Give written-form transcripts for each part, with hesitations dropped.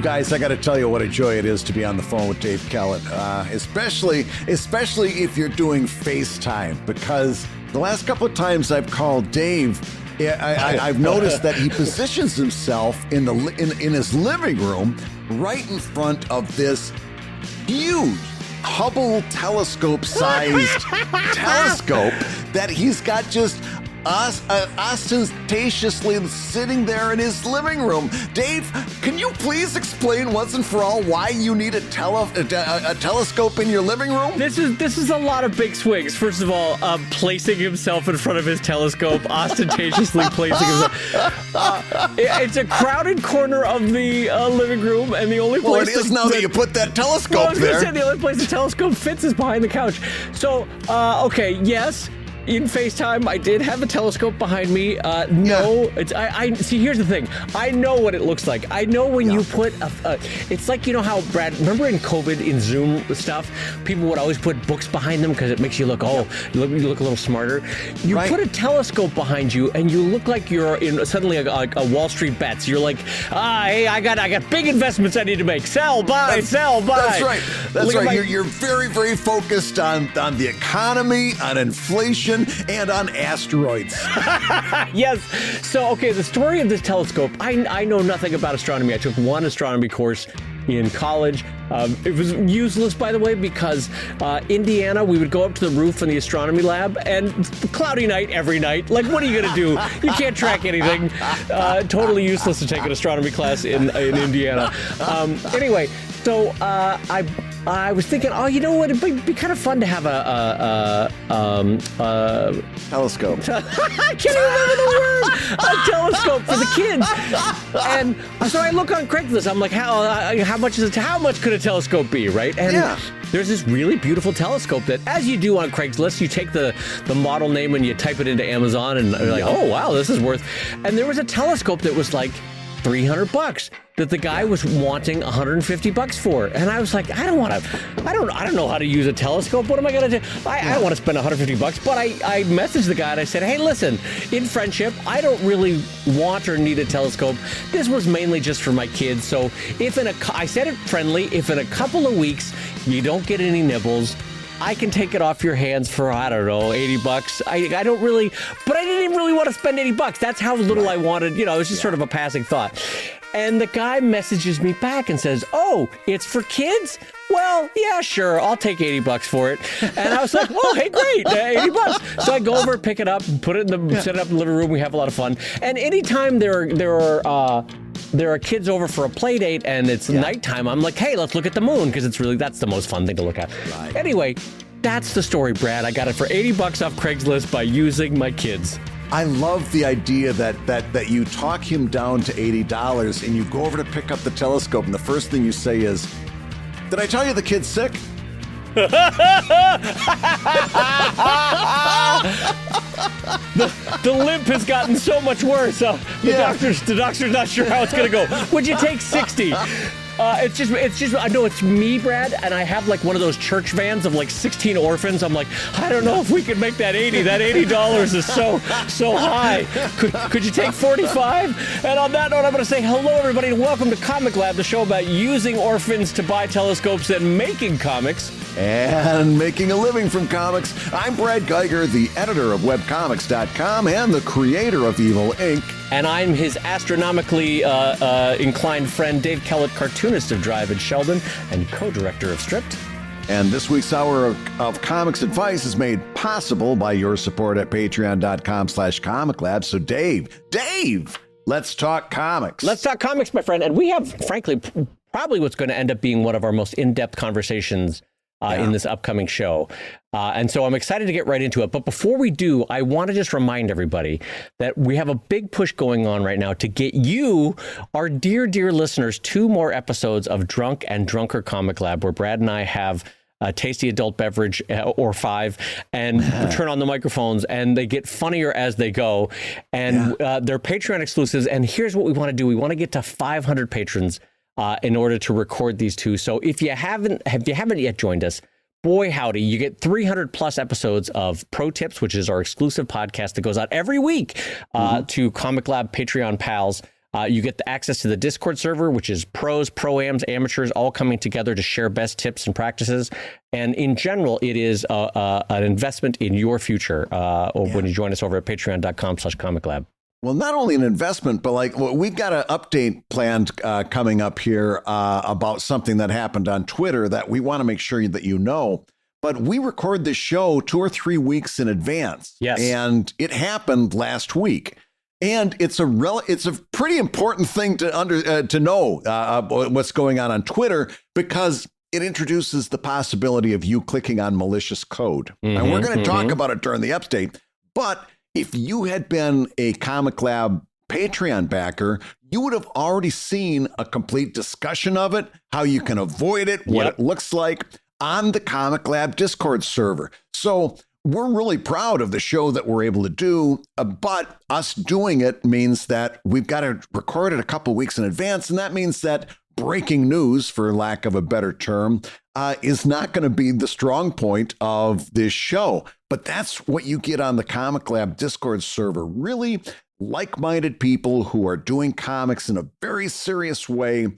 Guys, I got to tell you what a joy it is to be on the phone with Dave Kellett, especially if you're doing FaceTime, because the last couple of times I've called Dave, I've noticed that he positions himself in his living room right in front of this huge Hubble telescope-sized telescope that he's got just ostentatiously sitting there in his living room. Dave, can you please explain once and for all why you need a telescope in your living room? This is a lot of big swings. First of all, placing himself in front of his telescope, ostentatiously placing himself. It's a crowded corner of the living room, and the only place it is now that you put that telescope there. The only place the telescope fits is behind the couch. So, okay, yes. In FaceTime, I did have a telescope behind me. No, it's I see. Here's the thing. I know what it looks like. I know when you put it's like, you know how, Brad, remember in COVID, in Zoom stuff, people would always put books behind them because it makes you look you look a little smarter. You put a telescope behind you, and you look like you're in suddenly a Wall Street bets. You're like, hey, I got big investments I need to make. Sell, buy, sell, buy. That's right. That's right. You're very, very focused on the economy, on inflation, and on asteroids. Yes. So, okay, the story of this telescope, I know nothing about astronomy. I took one astronomy course in college. It was useless, by the way, because Indiana, we would go up to the roof in the astronomy lab, and cloudy night every night. Like, what are you going to do? You can't track anything. Totally useless to take an astronomy class in Indiana. Anyway, so I was thinking, you know what? It'd be kind of fun to have a telescope. I can't even remember the word. A telescope for the kids. And so I look on Craigslist. I'm like, how much could a telescope be, right? And there's this really beautiful telescope that, as you do on Craigslist, you take the model name and you type it into Amazon, and you're like, oh wow, this is worth. And there was a telescope that was like $300 that the guy was wanting $150 for. And I was like, I don't know how to use a telescope. What am I going to do? I don't want to spend $150. But I messaged the guy and I said, hey, listen, in friendship, I don't really want or need a telescope. This was mainly just for my kids. So I said it friendly, if in a couple of weeks you don't get any nibbles, I can take it off your hands for, I don't know, $80. I don't really, but I didn't even really want to spend $80. That's how little I wanted. It was just sort of a passing thought. And the guy messages me back and says, oh, it's for kids? Well, yeah, sure. I'll take $80 for it. And I was like, well, hey, great, $80. So I go over, pick it up, set it up in the living room. We have a lot of fun. And anytime there are kids over for a play date and it's nighttime, I'm like, hey, let's look at the moon, because that's the most fun thing to look at. Right. Anyway, that's the story, Brad. I got it for $80 off Craigslist by using my kids. I love the idea that you talk him down to $80 and you go over to pick up the telescope, and the first thing you say is, did I tell you the kid's sick? The limp has gotten so much worse. The doctor's not sure how it's going to go. Would you take 60? It's just, I know it's me, Brad, and I have like one of those church vans of like 16 orphans. I'm like, I don't know if we could make that 80. That $80 is so high. Could you take 45? And on that note, I'm going to say hello, everybody, and welcome to Comic Lab, the show about using orphans to buy telescopes and making comics. And making a living from comics. I'm Brad Geiger, the editor of webcomics.com and the creator of Evil Inc. And I'm his astronomically inclined friend, Dave Kellett, cartoonist of Drive and Sheldon and co-director of Stripped. And this week's hour of comics advice is made possible by your support at patreon.com/comiclab. So Dave, let's talk comics. Let's talk comics, my friend. And we have, frankly, probably what's going to end up being one of our most in-depth conversations in this upcoming show. And so I'm excited to get right into it. But before we do, I want to just remind everybody that we have a big push going on right now to get you, our dear, dear listeners, 2 more episodes of Drunk and Drunker Comic Lab, where Brad and I have a tasty adult beverage or 5 and turn on the microphones, and they get funnier as they go. And they're Patreon exclusives. And here's what we want to do. We want to get to 500 patrons in order to record these 2. So if you haven't yet joined us, boy howdy, you get 300 plus episodes of ProTips, which is our exclusive podcast that goes out every week to Comic Lab Patreon pals. You get the access to the Discord server, which is pros, pro-ams, amateurs, all coming together to share best tips and practices. And in general, it is an investment in your future when you join us over at patreon.com/comiclab. Well, not only an investment, but we've got an update planned coming up here about something that happened on Twitter that we want to make sure that you know. But we record this show 2 or 3 weeks in advance. Yes. And it happened last week. And it's a pretty important thing to know what's going on Twitter, because it introduces the possibility of you clicking on malicious code. And we're going to talk about it during the update. But if you had been a Comic Lab Patreon backer, you would have already seen a complete discussion of it, how you can avoid it, what it looks like on the Comic Lab Discord server. So we're really proud of the show that we're able to do, but us doing it means that we've got to record it a couple weeks in advance. And that means that breaking news, for lack of a better term, is not going to be the strong point of this show. But that's what you get on the Comic Lab Discord server. Really like-minded people who are doing comics in a very serious way,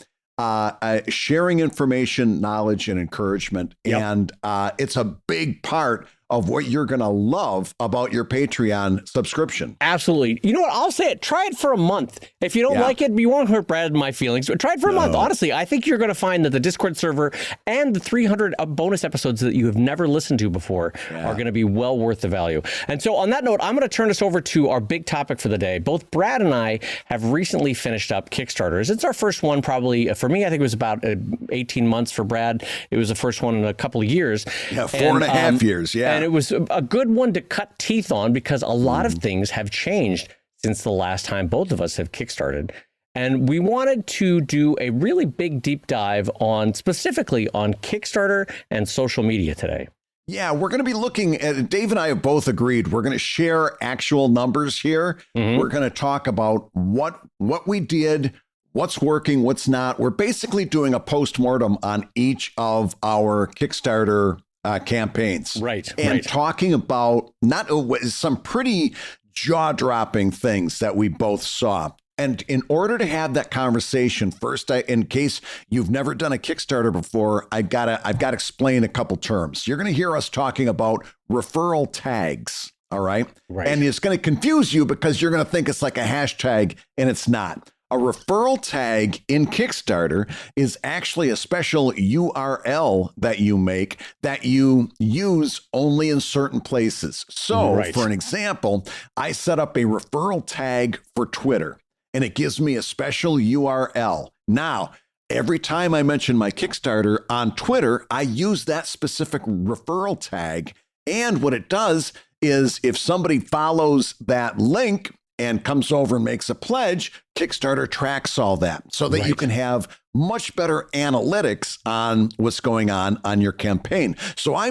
sharing information, knowledge, and encouragement. Yep. And it's a big part of what you're going to love about your Patreon subscription. Absolutely. You know what? I'll say it. Try it for a month. If you don't like it, you won't hurt Brad and my feelings. But try it for a month. Honestly, I think you're going to find that the Discord server and the 300 bonus episodes that you have never listened to before are going to be well worth the value. And so on that note, I'm going to turn us over to our big topic for the day. Both Brad and I have recently finished up Kickstarters. It's our first one, probably. For me, I think it was about 18 months. For Brad, it was the first one in a couple of years. Yeah, 4.5 years. Yeah. And it was a good one to cut teeth on, because a lot of things have changed since the last time both of us have Kickstarted. And we wanted to do a really big deep dive specifically on Kickstarter and social media today. Yeah, we're going to be looking at, Dave and I have both agreed, we're going to share actual numbers here. We're going to talk about what we did, what's working, what's not. We're basically doing a postmortem on each of our Kickstarter campaigns. And talking about some pretty jaw-dropping things that we both saw. And in order to have that conversation, first, in case you've never done a Kickstarter before, I've got to explain a couple terms. You're going to hear us talking about referral tags. All right. And it's going to confuse you because you're going to think it's like a hashtag, and it's not. A referral tag in Kickstarter is actually a special URL that you make that you use only in certain places. So, for an example, I set up a referral tag for Twitter, and it gives me a special URL. Now, every time I mention my Kickstarter on Twitter, I use that specific referral tag. And what it does is if somebody follows that link and comes over and makes a pledge, Kickstarter tracks all that so that you can have much better analytics on what's going on your campaign. So I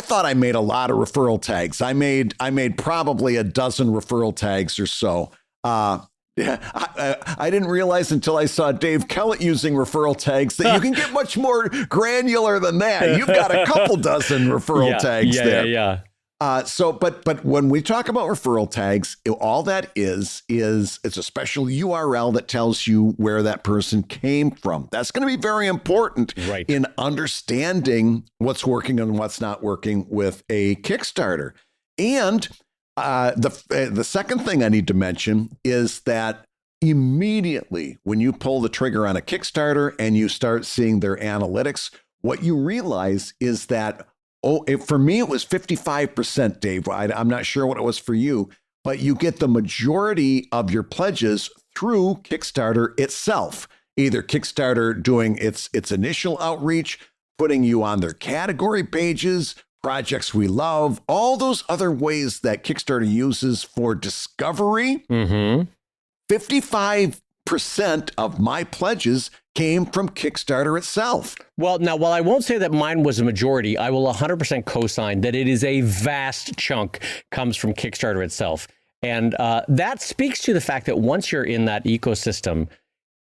thought I made a lot of referral tags. I made probably a dozen referral tags or so. I didn't realize until I saw Dave Kellett using referral tags that you can get much more granular than that. You've got a couple dozen referral tags there. But when we talk about referral tags, all that is it's a special URL that tells you where that person came from. That's going to be very important in understanding what's working and what's not working with a Kickstarter. And the second thing I need to mention is that immediately when you pull the trigger on a Kickstarter and you start seeing their analytics, what you realize is that for me, it was 55%, Dave. I'm not sure what it was for you, but you get the majority of your pledges through Kickstarter itself. Either Kickstarter doing its initial outreach, putting you on their category pages, projects we love, all those other ways that Kickstarter uses for discovery. 55% of my pledges came from Kickstarter itself. Well, now, while I won't say that mine was a majority, I will 100% co-sign that it is a vast chunk comes from Kickstarter itself. And that speaks to the fact that once you're in that ecosystem,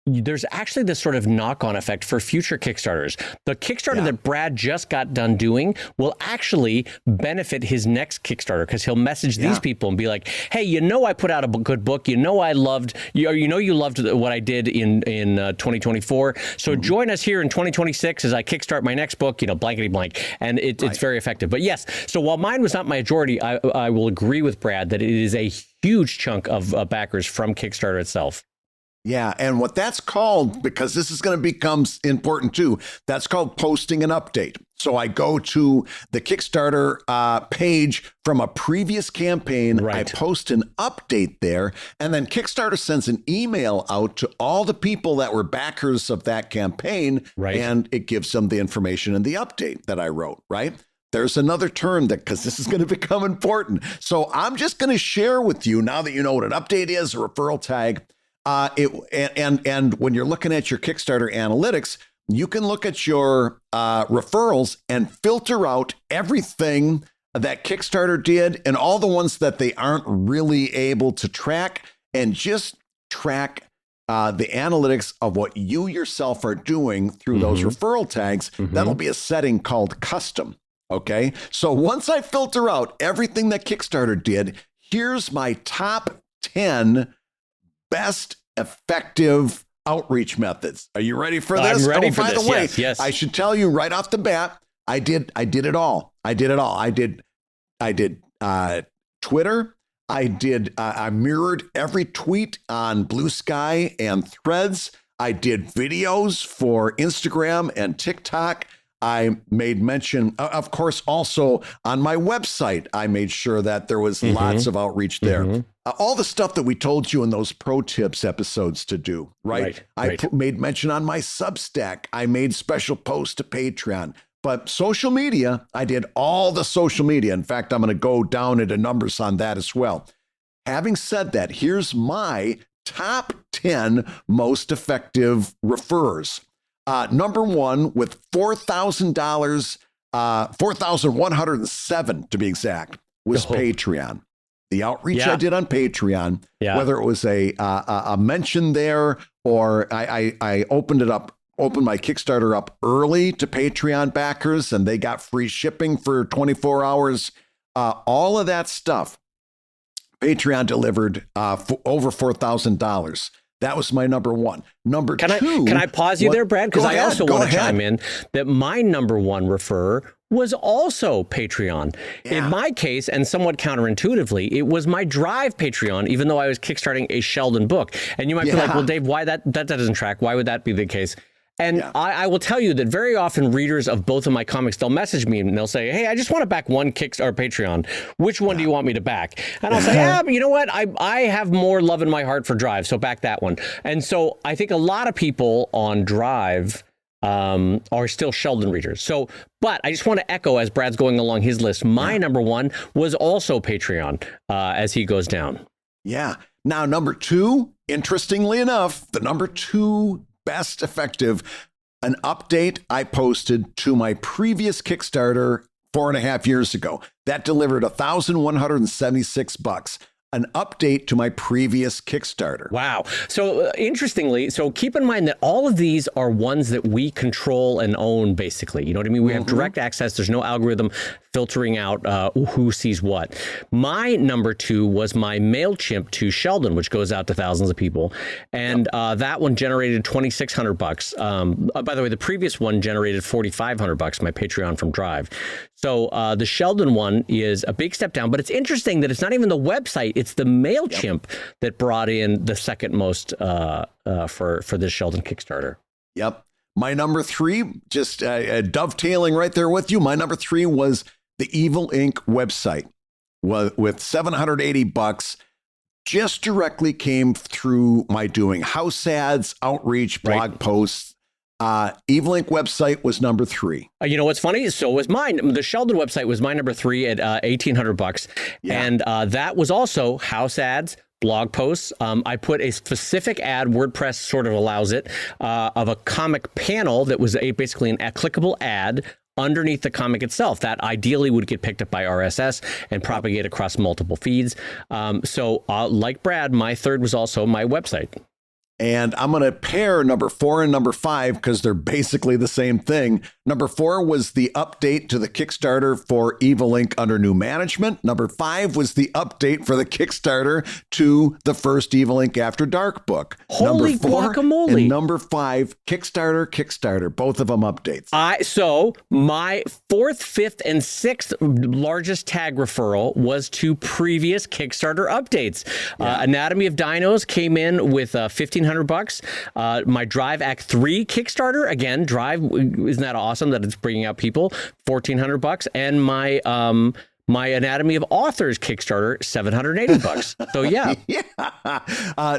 there's actually this sort of knock-on effect for future Kickstarters. The Kickstarter that Brad just got done doing will actually benefit his next Kickstarter, because he'll message these people and be like, hey, I put out a good book. I loved, you loved what I did in 2024. So join us here in 2026 as I kickstart my next book, blankety blank. And it's very effective. But yes, so while mine was not my majority, I will agree with Brad that it is a huge chunk of backers from Kickstarter itself. Yeah, and what that's called, because this is going to become important too, that's called posting an update. So I go to the Kickstarter page from a previous campaign, I post an update there, and then Kickstarter sends an email out to all the people that were backers of that campaign, and it gives them the information in the update that I wrote, right? There's another term because this is going to become important. So I'm just going to share with you, now that you know what an update is, a referral tag. And when you're looking at your Kickstarter analytics, you can look at your referrals and filter out everything that Kickstarter did and all the ones that they aren't really able to track, and just track the analytics of what you yourself are doing through those referral tags. That'll be a setting called custom. Okay. So once I filter out everything that Kickstarter did, here's my top 10 best effective outreach methods. Are you ready for this? I'm ready for by this. the way, yes. I should tell you right off the bat, I did it all. I did Twitter. I mirrored every tweet on Blue Sky and Threads. I did videos for Instagram and TikTok. I made mention, of course, also on my website, I made sure that there was lots of outreach there. All the stuff that we told you in those Pro Tips episodes to do, right? I made mention on my Substack. I made special posts to Patreon. But social media, I did all the social media. In fact, I'm going to go down into numbers on that as well. Having said that, here's my top 10 most effective referrers. Number one, with $4,000, 4,107 to be exact, was Patreon. The outreach I did on Patreon, whether it was a mention there, or I opened my Kickstarter up early to Patreon backers, and they got free shipping for 24 hours. All of that stuff, Patreon delivered over $4,000. That was my number one. Number two. Can I pause you there, Brad? Because I also want to chime in that my number one referrer was also Patreon. In my case, and somewhat counterintuitively, it was my Drive Patreon, even though I was kickstarting a Sheldon book. And you might be like, well, Dave, why that doesn't track? Why would that be the case? And I will tell you that very often readers of both of my comics, they'll message me and they'll say, hey, I just want to back one Kickstarter Patreon. Which one do you want me to back? And I'll say, but you know what? I have more love in my heart for Drive, so back that one. And so I think a lot of people on Drive are still Sheldon readers. So, but I just want to echo, as Brad's going along his list, my number one was also Patreon as he goes down. Yeah. Now, number two, interestingly enough, the number two best effective, an update I posted to my previous Kickstarter 4.5 years ago. That delivered $1,176. An update to my previous Kickstarter. Wow. So interestingly, so keep in mind that all of these are ones that we control and own, basically. You know what I mean? We have direct access. There's no algorithm filtering out who sees what. My number two was my MailChimp to Sheldon, which goes out to thousands of people. And that one generated $2,600. By the way, the previous one generated $4,500, my Patreon from Drive. So the Sheldon one is a big step down, but it's interesting that it's not even the website, it's the MailChimp that brought in the second most for this Sheldon Kickstarter. Yep. My number three, just dovetailing right there with you, my number three was the Evil Inc. website with $780, just directly came through my doing house ads, outreach, blog posts. Evil Inc. website was number three. You know what's funny? So was mine. The Sheldon website was my number three at $1,800, and that was also house ads, blog posts. I put a specific ad, WordPress sort of allows it, of a comic panel that was basically a clickable ad underneath the comic itself that ideally would get picked up by RSS and propagate across multiple feeds. So like Brad, my third was also my website. And I'm going to pair number 4 and number 5 because they're basically the same thing. Number 4 was the update to the Kickstarter for Evil Inc. under new management. Number 5 was the update for the Kickstarter to the first Evil Inc. After Dark book. Holy number 4 guacamole. and number 5, Kickstarter, both of them updates. So my 4th, 5th, and 6th largest tag referral was to previous Kickstarter updates. Anatomy of Dinos came in with $1,500. My Drive Act 3 Kickstarter, again, Drive, isn't that awesome that it's bringing out people? $1,400, and my Anatomy of Authors Kickstarter, $780. So yeah.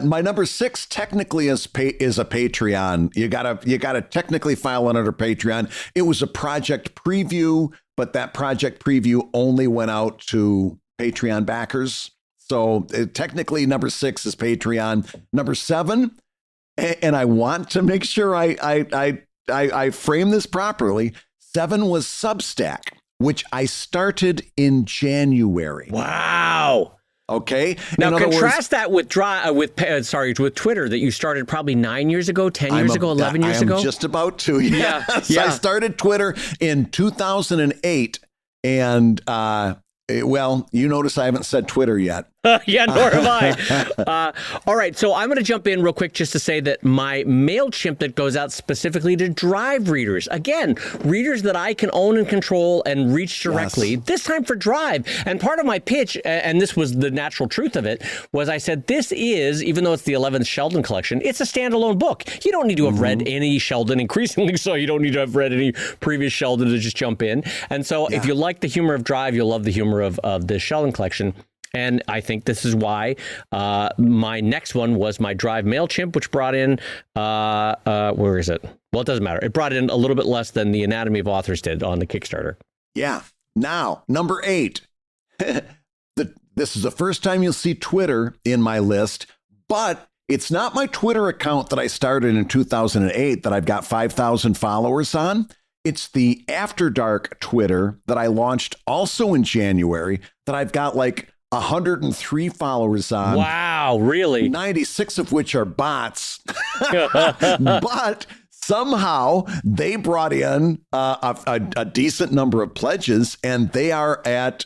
My number 6 technically is a Patreon. You gotta technically file it under Patreon. It was a project preview, but that project preview only went out to Patreon backers. So technically number 6 is Patreon. Number 7, and I want to make sure I frame this properly. 7 was Substack, which I started in January. Wow. Okay. Now contrast that with Twitter that you started probably 9 years ago, 10 years ago, 11 years ago. I'm just about to. Yes. Yeah. I started Twitter in 2008, and well, you notice I haven't said Twitter yet. Yeah, nor have I. All right, so I'm going to jump in real quick just to say that my MailChimp that goes out specifically to Drive readers, again, readers that I can own and control and reach directly, this time for Drive. And part of my pitch, and this was the natural truth of it, was I said, this is, even though it's the 11th Sheldon collection, it's a standalone book. You don't need to have read any Sheldon, increasingly so. You don't need to have read any previous Sheldon to just jump in. And so if you like the humor of Drive, you'll love the humor of the Sheldon collection. And I think this is why my next one was my Drive MailChimp, which brought in, where is it? Well, it doesn't matter. It brought in a little bit less than the Anatomy of Authors did on the Kickstarter. Yeah. Now, number 8. This is the first time you'll see Twitter in my list, but it's not my Twitter account that I started in 2008 that I've got 5,000 followers on. It's the After Dark Twitter that I launched also in January that I've got like 103 followers on. Wow, really? 96 of which are bots. But somehow they brought in a decent number of pledges, and they are at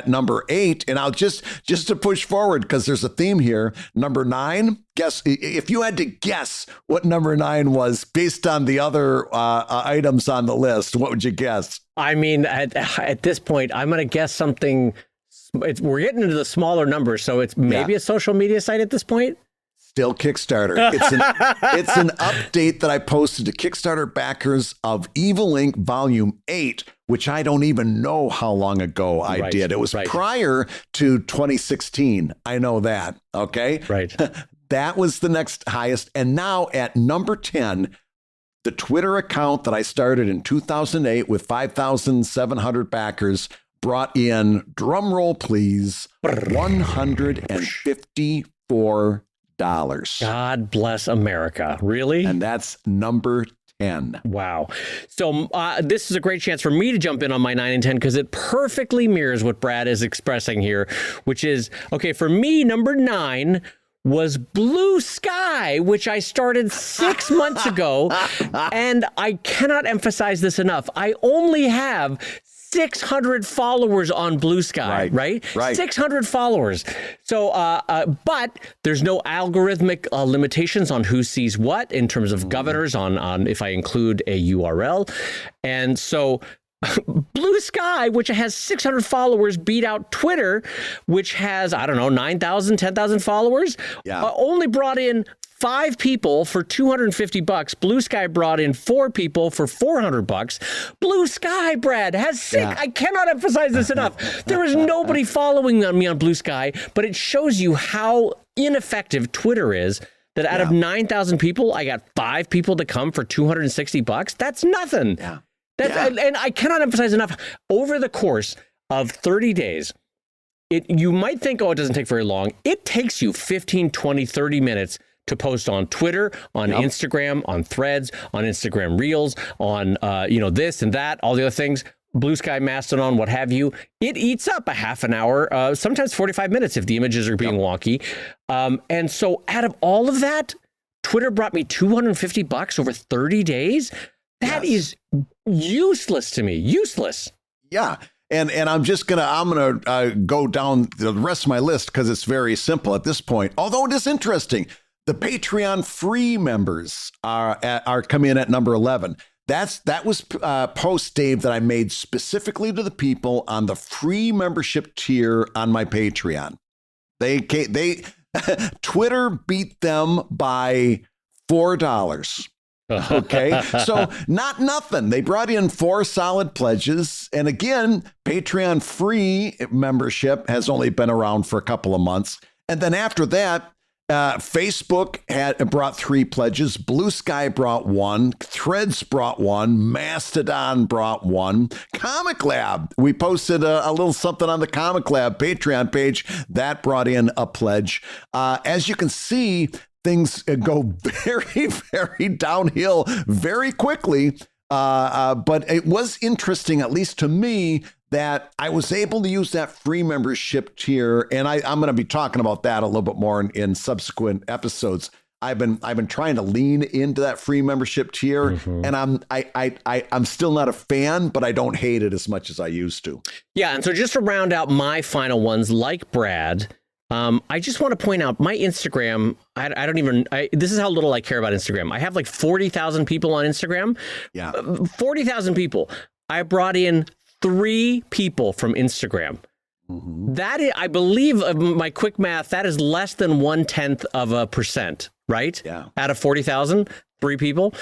number 8. And I'll just to push forward, because there's a theme here. Number 9, guess if you had to guess what number 9 was based on the other items on the list, what would you guess? I mean, at this point, I'm going to guess something. We're getting into the smaller numbers, so it's maybe a social media site at this point. Still Kickstarter. It's an update that I posted to Kickstarter backers of Evil Inc. Volume 8, which I don't even know how long ago I did. It was prior to 2016. I know that. Okay. Right. That was the next highest. And now at number 10, the Twitter account that I started in 2008 with 5,700 backers brought in, drum roll please, $154. God bless America. Really? And that's number 10. Wow. So this is a great chance for me to jump in on my 9 and 10 because it perfectly mirrors what Brad is expressing here, which is, okay, for me, number 9 was Blue Sky, which I started 6 months ago. And I cannot emphasize this enough. I only have 600 followers on Blue Sky, right? 600 followers. So, but there's no algorithmic limitations on who sees what in terms of governors on if I include a URL. And so Blue Sky, which has 600 followers, beat out Twitter, which has, 9,000, 10,000 followers, only brought in 5 people for $250. Blue Sky brought in 4 people for $400. Blue Sky, Brad, has 6. I cannot emphasize this enough. There is nobody following me on Blue Sky, but it shows you how ineffective Twitter is. That out of 9,000 people, I got 5 people to come for $260. That's nothing. And I cannot emphasize enough. Over the course of 30 days, you might think, it doesn't take very long. It takes you 15, 20, 30 minutes to post on Twitter, on Instagram, on Threads, on Instagram Reels, on this and that, all the other things, Blue Sky, Mastodon, what have you. It eats up a half an hour, sometimes 45 minutes if the images are being wonky. And so out of all of that, Twitter brought me $250 over 30 days. That is useless to me. Useless. Yeah. And I'm gonna go down the rest of my list because it's very simple at this point. Although it is interesting, the Patreon free members are coming in at number 11. That was post, Dave, that I made specifically to the people on the free membership tier on my Patreon. They Twitter beat them by $4. Okay, so not nothing. They brought in 4 solid pledges. And again, Patreon free membership has only been around for a couple of months. And then after that, Facebook brought 3 pledges. Blue Sky brought 1. Threads brought 1. Mastodon brought 1. Comic Lab, we posted a little something on the Comic Lab Patreon page that brought in a pledge. As you can see, things go very, very downhill very quickly. But it was interesting, at least to me, that I was able to use that free membership tier. And I'm going to be talking about that a little bit more in subsequent episodes. I've been trying to lean into that free membership tier, and I'm still not a fan, but I don't hate it as much as I used to. Yeah, and so just to round out my final ones, like Brad, I just want to point out my Instagram. This is how little I care about Instagram. I have like 40,000 people on Instagram. Yeah, 40,000 people. I brought in 3 people from Instagram. That is, I believe, my quick math, that is less than 0.1%, right? Yeah. Out of 40,000, 3 people.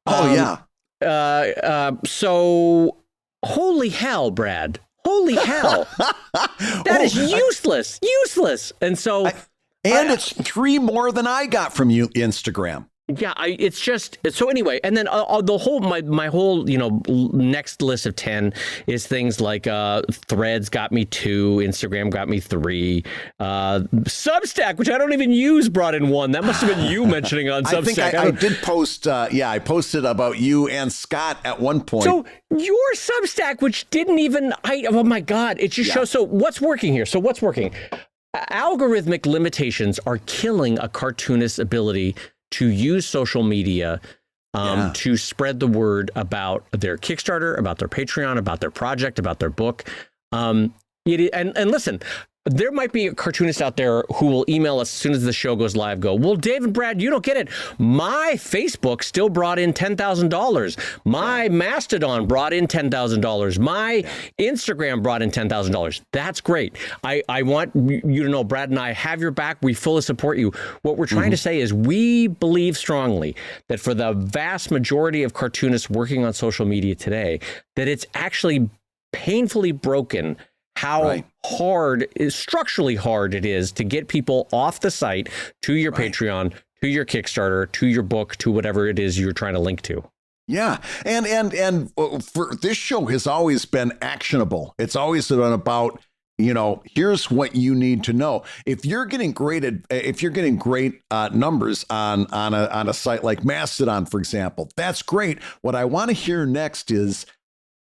Oh, yeah. So, holy hell, Brad. Holy hell. That is useless. Useless. And so. It's 3 more than I got from you, Instagram. Yeah, it's just so anyway, and then the whole my whole next list of 10 is things like Threads got me 2, Instagram got me 3, Substack, which I don't even use, brought in 1. That must have been you mentioning on Substack. I think I did post. I posted about you and Scott at one point. So your Substack, which didn't even, oh my God, it just shows. So what's working here? So what's working? Algorithmic limitations are killing a cartoonist's ability to use social media to spread the word about their Kickstarter, about their Patreon, about their project, about their book. And listen, there might be a cartoonist out there who will email us as soon as the show goes live, go, well, Dave and Brad, you don't get it. My Facebook still brought in $10,000. My Mastodon brought in $10,000. My Instagram brought in $10,000. That's great. I want you to know, Brad and I have your back. We fully support you. What we're trying to say is we believe strongly that for the vast majority of cartoonists working on social media today, that it's actually painfully broken how structurally hard it is to get people off the site to your Patreon, to your Kickstarter, to your book, to whatever it is you're trying to link to. Yeah. And for this show has always been actionable. It's always been about, here's what you need to know. If you're getting great numbers on a site like Mastodon, for example, that's great. What I want to hear next is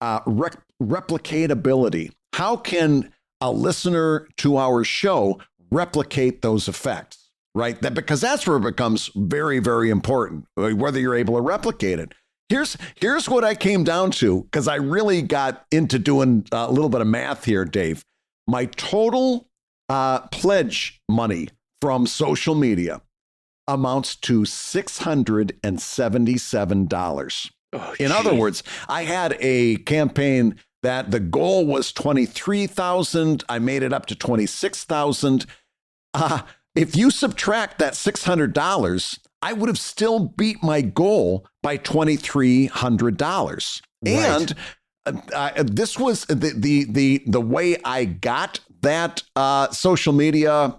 replicatability. How can a listener to our show replicate those effects, right? Because that's where it becomes very, very important, whether you're able to replicate it. Here's what I came down to, because I really got into doing a little bit of math here, Dave. My total pledge money from social media amounts to $677. In other words, I had a campaign that the goal was $23,000. I made it up to $26,000. If you subtract that $600, I would have still beat my goal by $2,300. Right. And this was the way I got that social media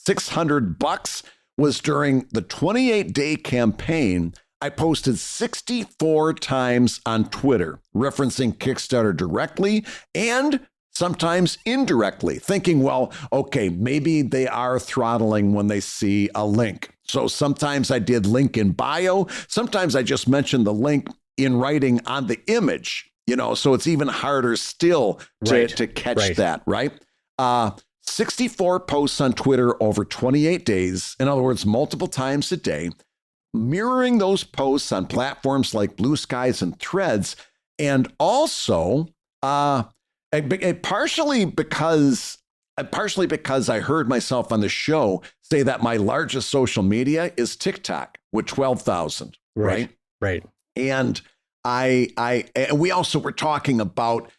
$600 was during the 28-day campaign. I posted 64 times on Twitter, referencing Kickstarter directly and sometimes indirectly, thinking, well, okay, maybe they are throttling when they see a link. So sometimes I did link in bio. Sometimes I just mentioned the link in writing on the image, so it's even harder still to catch that, right? 64 posts on Twitter over 28 days. In other words, multiple times a day. mirroring those posts on platforms like Blue Skies and Threads, and also partially because I heard myself on the show say that my largest social media is TikTok with 12,000, right? Right. And we also were talking about,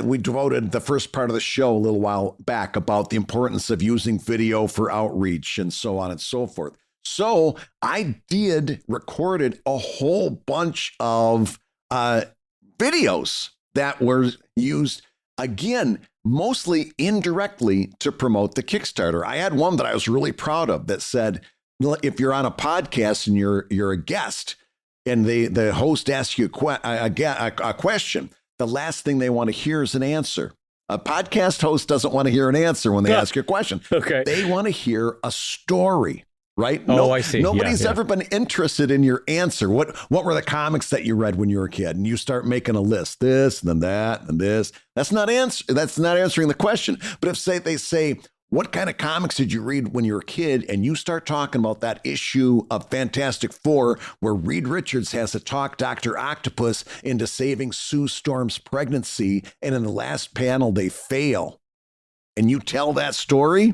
we devoted the first part of the show a little while back about the importance of using video for outreach and so on and so forth. So I recorded a whole bunch of videos that were used, again, mostly indirectly to promote the Kickstarter. I had one that I was really proud of that said, if you're on a podcast and you're a guest and the host asks you a question, the last thing they want to hear is an answer. A podcast host doesn't want to hear an answer when they ask you a question. Okay. They want to hear a story. Right? I see. Nobody's ever been interested in your answer. What were the comics that you read when you were a kid? And you start making a list, this and then that and this. That's not answering the question. But if they say, what kind of comics did you read when you were a kid? And you start talking about that issue of Fantastic Four where Reed Richards has to talk Dr. Octopus into saving Sue Storm's pregnancy, and in the last panel they fail, and you tell that story,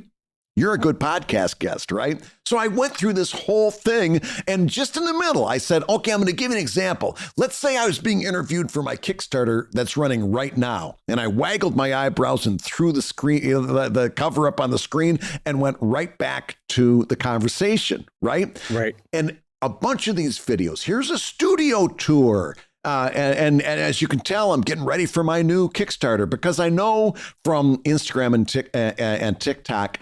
you're a good podcast guest, right? So I went through this whole thing, and just in the middle, I said, okay, I'm going to give you an example. Let's say I was being interviewed for my Kickstarter that's running right now, and I waggled my eyebrows and threw the screen, the cover up on the screen, and went right back to the conversation, right? Right. And a bunch of these videos. Here's a studio tour. And as you can tell, I'm getting ready for my new Kickstarter, because I know from Instagram and TikTok,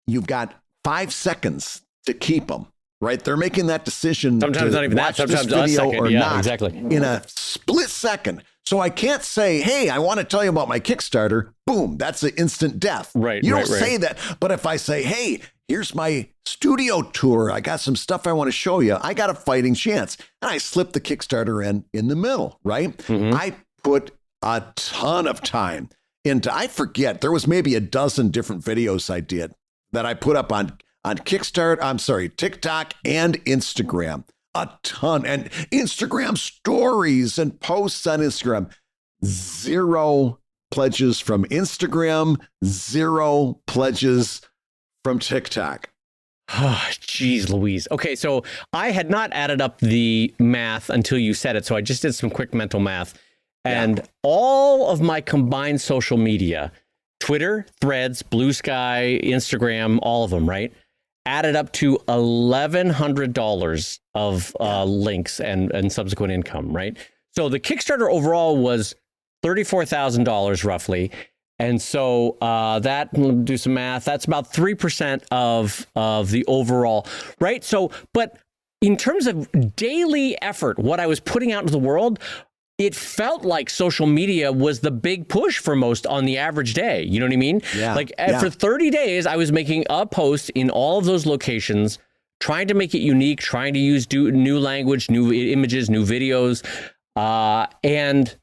you've got 5 seconds to keep them, right? They're making that decision. Sometimes not even that. Sometimes a second. Or yeah, not exactly. In a split second. So I can't say, hey, I want to tell you about my Kickstarter. Boom, that's an instant death. Right. You don't say that. But if I say, hey, here's my studio tour, I got some stuff I want to show you, I got a fighting chance. And I slip the Kickstarter in the middle, right? Mm-hmm. I put a ton of time into, I forget, there was maybe a dozen different videos I did that I put up on TikTok and Instagram. A ton. And Instagram stories and posts on Instagram. 0 pledges from Instagram, 0 pledges from TikTok. Oh, geez Louise. Okay, so I had not added up the math until you said it, so I just did some quick mental math. And all of my combined social media, Twitter, Threads, Blue Sky, Instagram, all of them, right? Added up to $1,100 of links and subsequent income, right? So the Kickstarter overall was $34,000 roughly. And so that, do some math, that's about 3% of the overall, right? So, but in terms of daily effort, what I was putting out into the world, it felt like social media was the big push for most on the average day. You know what I mean? Yeah. For 30 days, I was making a post in all of those locations, trying to make it unique, trying to use new language, new images, new videos. And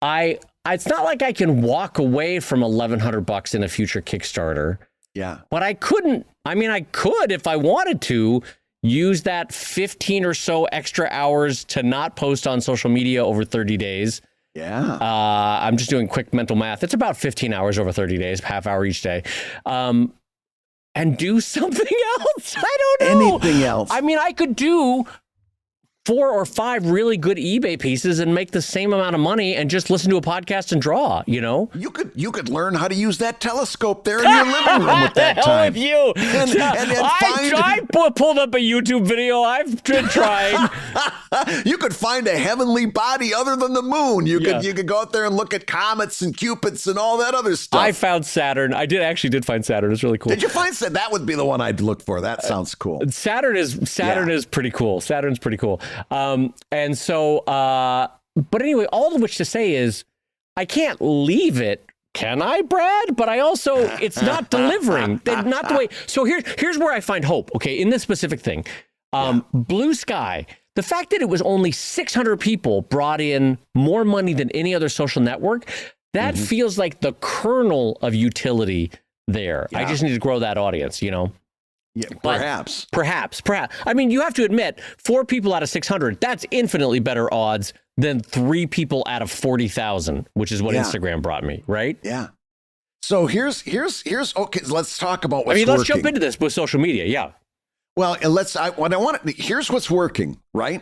it's not like I can walk away from $1,100 in a future Kickstarter. Yeah. But I couldn't. I mean, I could if I wanted to use that 15 or so extra hours to not post on social media over 30 days. Yeah. I'm just doing quick mental math. It's about 15 hours over 30 days, half hour each day. And do something else. I don't know. Anything else. I mean, I could do 4 or 5 really good eBay pieces and make the same amount of money and just listen to a podcast and draw, you know? You could learn how to use that telescope there in your living room with that time. With you. I pulled up a YouTube video. I've been trying. You could find a heavenly body other than the moon. You could go out there and look at comets and cupids and all that other stuff. I found Saturn. I did find Saturn. It's really cool. Did you find Saturn? That would be the one I'd look for. That sounds cool. Saturn is pretty cool. Saturn's pretty cool. And so, but anyway, all of which to say is, I can't leave it. Can I, Brad? But I also, it's not delivering. Not the way. So here's where I find hope. Okay, in this specific thing, Blue Sky. The fact that it was only 600 people brought in more money than any other social network. That feels like the kernel of utility there. Yeah. I just need to grow that audience. You know. Yeah, But perhaps. I mean, you have to admit, 4 people out of 600, that's infinitely better odds than 3 people out of 40,000, which is what Instagram brought me, right? Yeah. So here's okay. Let's talk about what's working. Let's jump into this with social media. Yeah. Well, here's what's working, right?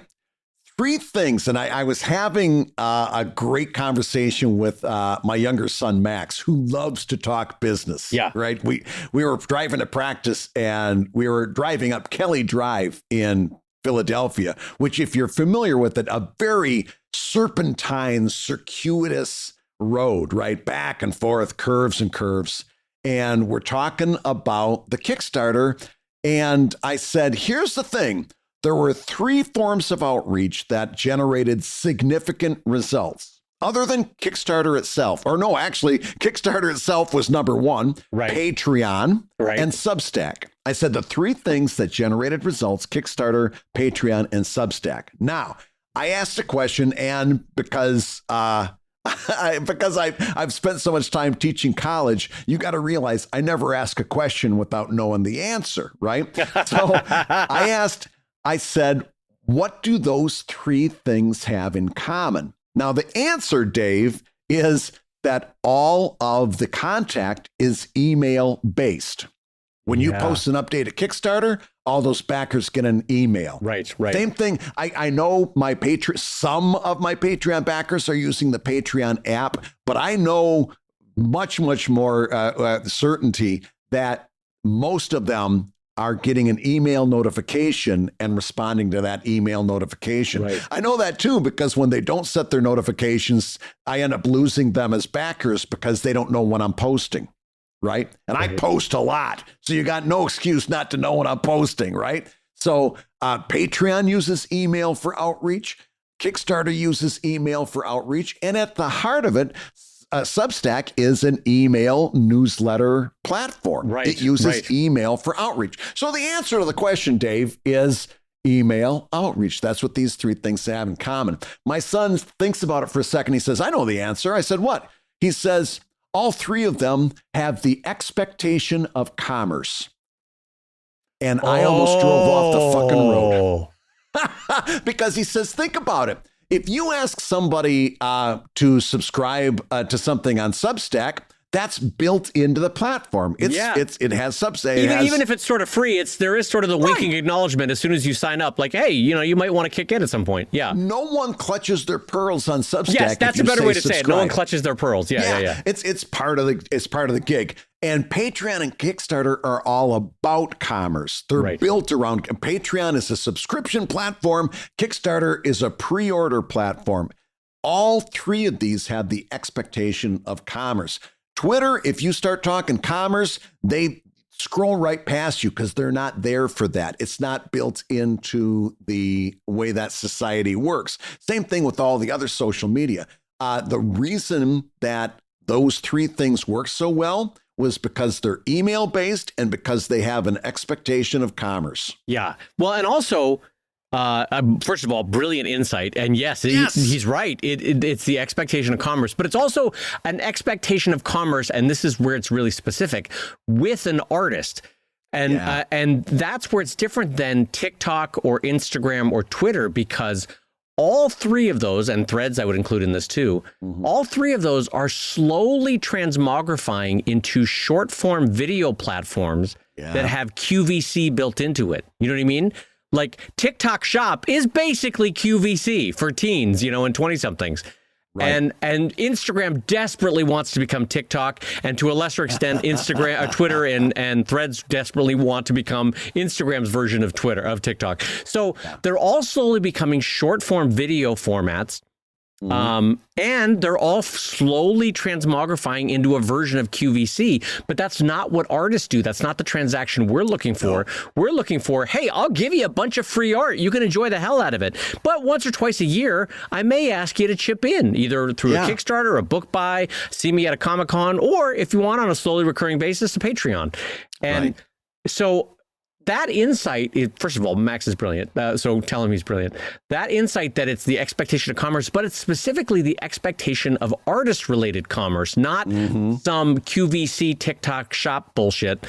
3 things, and I was having a great conversation with my younger son Max, who loves to talk business. Yeah, right. We were driving to practice, and we were driving up Kelly Drive in Philadelphia, which, if you're familiar with it, a very serpentine, circuitous road, right, back and forth, curves and curves. And we're talking about the Kickstarter, and I said, "Here's the thing." There were 3 forms of outreach that generated significant results other than Kickstarter itself. Or no, actually, Kickstarter itself was number 1, right. Patreon, and Substack. I said the 3 things that generated results: Kickstarter, Patreon, and Substack. Now, I asked a question, and because I've spent so much time teaching college, you got to realize I never ask a question without knowing the answer, right? So I said, what do those 3 things have in common? Now, the answer, Dave, is that all of the contact is email based. When you post an update at Kickstarter, all those backers get an email. Right. Same thing. I know some of my Patreon backers are using the Patreon app, but I know much more certainty that most of them are getting an email notification and responding to that email notification. Right. I know that too, because when they don't set their notifications, I end up losing them as backers because they don't know when I'm posting, right? And I post a lot, so you got no excuse not to know when I'm posting, right? So Patreon uses email for outreach. Kickstarter uses email for outreach. And at the heart of it, Substack is an email newsletter platform. Right. It uses email for outreach. So the answer to the question, Dave, is email outreach. That's what these 3 things have in common. My son thinks about it for a second. He says, I know the answer. I said, what? He says, all 3 of them have the expectation of commerce. And I almost drove off the fucking road. Because he says, think about it. If you ask somebody to subscribe to something on Substack, that's built into the platform. It has Substack. Even if it's sort of free, there is sort of the winking acknowledgement as soon as you sign up, like, hey, you might want to kick in at some point. Yeah. No one clutches their pearls on Substack. Yes, that's a better way to say it. No one clutches their pearls. Yeah. It's part of the gig. And Patreon and Kickstarter are all about commerce. They're built around. Patreon is a subscription platform. Kickstarter is a pre-order platform. All 3 of these have the expectation of commerce. Twitter, if you start talking commerce, they scroll right past you because they're not there for that. It's not built into the way that society works. Same thing with all the other social media. The reason that those 3 things work so well was because they're email based and because they have an expectation of commerce. Yeah. Well, and also, first of all, brilliant insight. And yes. He's right. It's the expectation of commerce, but it's also an expectation of commerce. And this is where it's really specific with an artist. And that's where it's different than TikTok or Instagram or Twitter, because all 3 of those, and Threads I would include in this too, all 3 of those are slowly transmogrifying into short form video platforms that have QVC built into it. You know what I mean? Like TikTok Shop is basically QVC for teens, and 20-somethings. Right. And Instagram desperately wants to become TikTok, and to a lesser extent, Twitter and Threads desperately want to become Instagram's version of TikTok. So they're all slowly becoming short form video formats. And they're all slowly transmogrifying into a version of QVC, but that's not what artists do. That's not the transaction we're looking for. No. We're looking for, hey, I'll give you a bunch of free art. You can enjoy the hell out of it. But once or twice a year, I may ask you to chip in, either through a Kickstarter, a book buy, see me at a Comic-Con, or if you want on a slowly recurring basis, a Patreon. And so that insight, first of all, Max is brilliant. So tell him he's brilliant. That insight that it's the expectation of commerce, but it's specifically the expectation of artist-related commerce, not some QVC TikTok shop bullshit,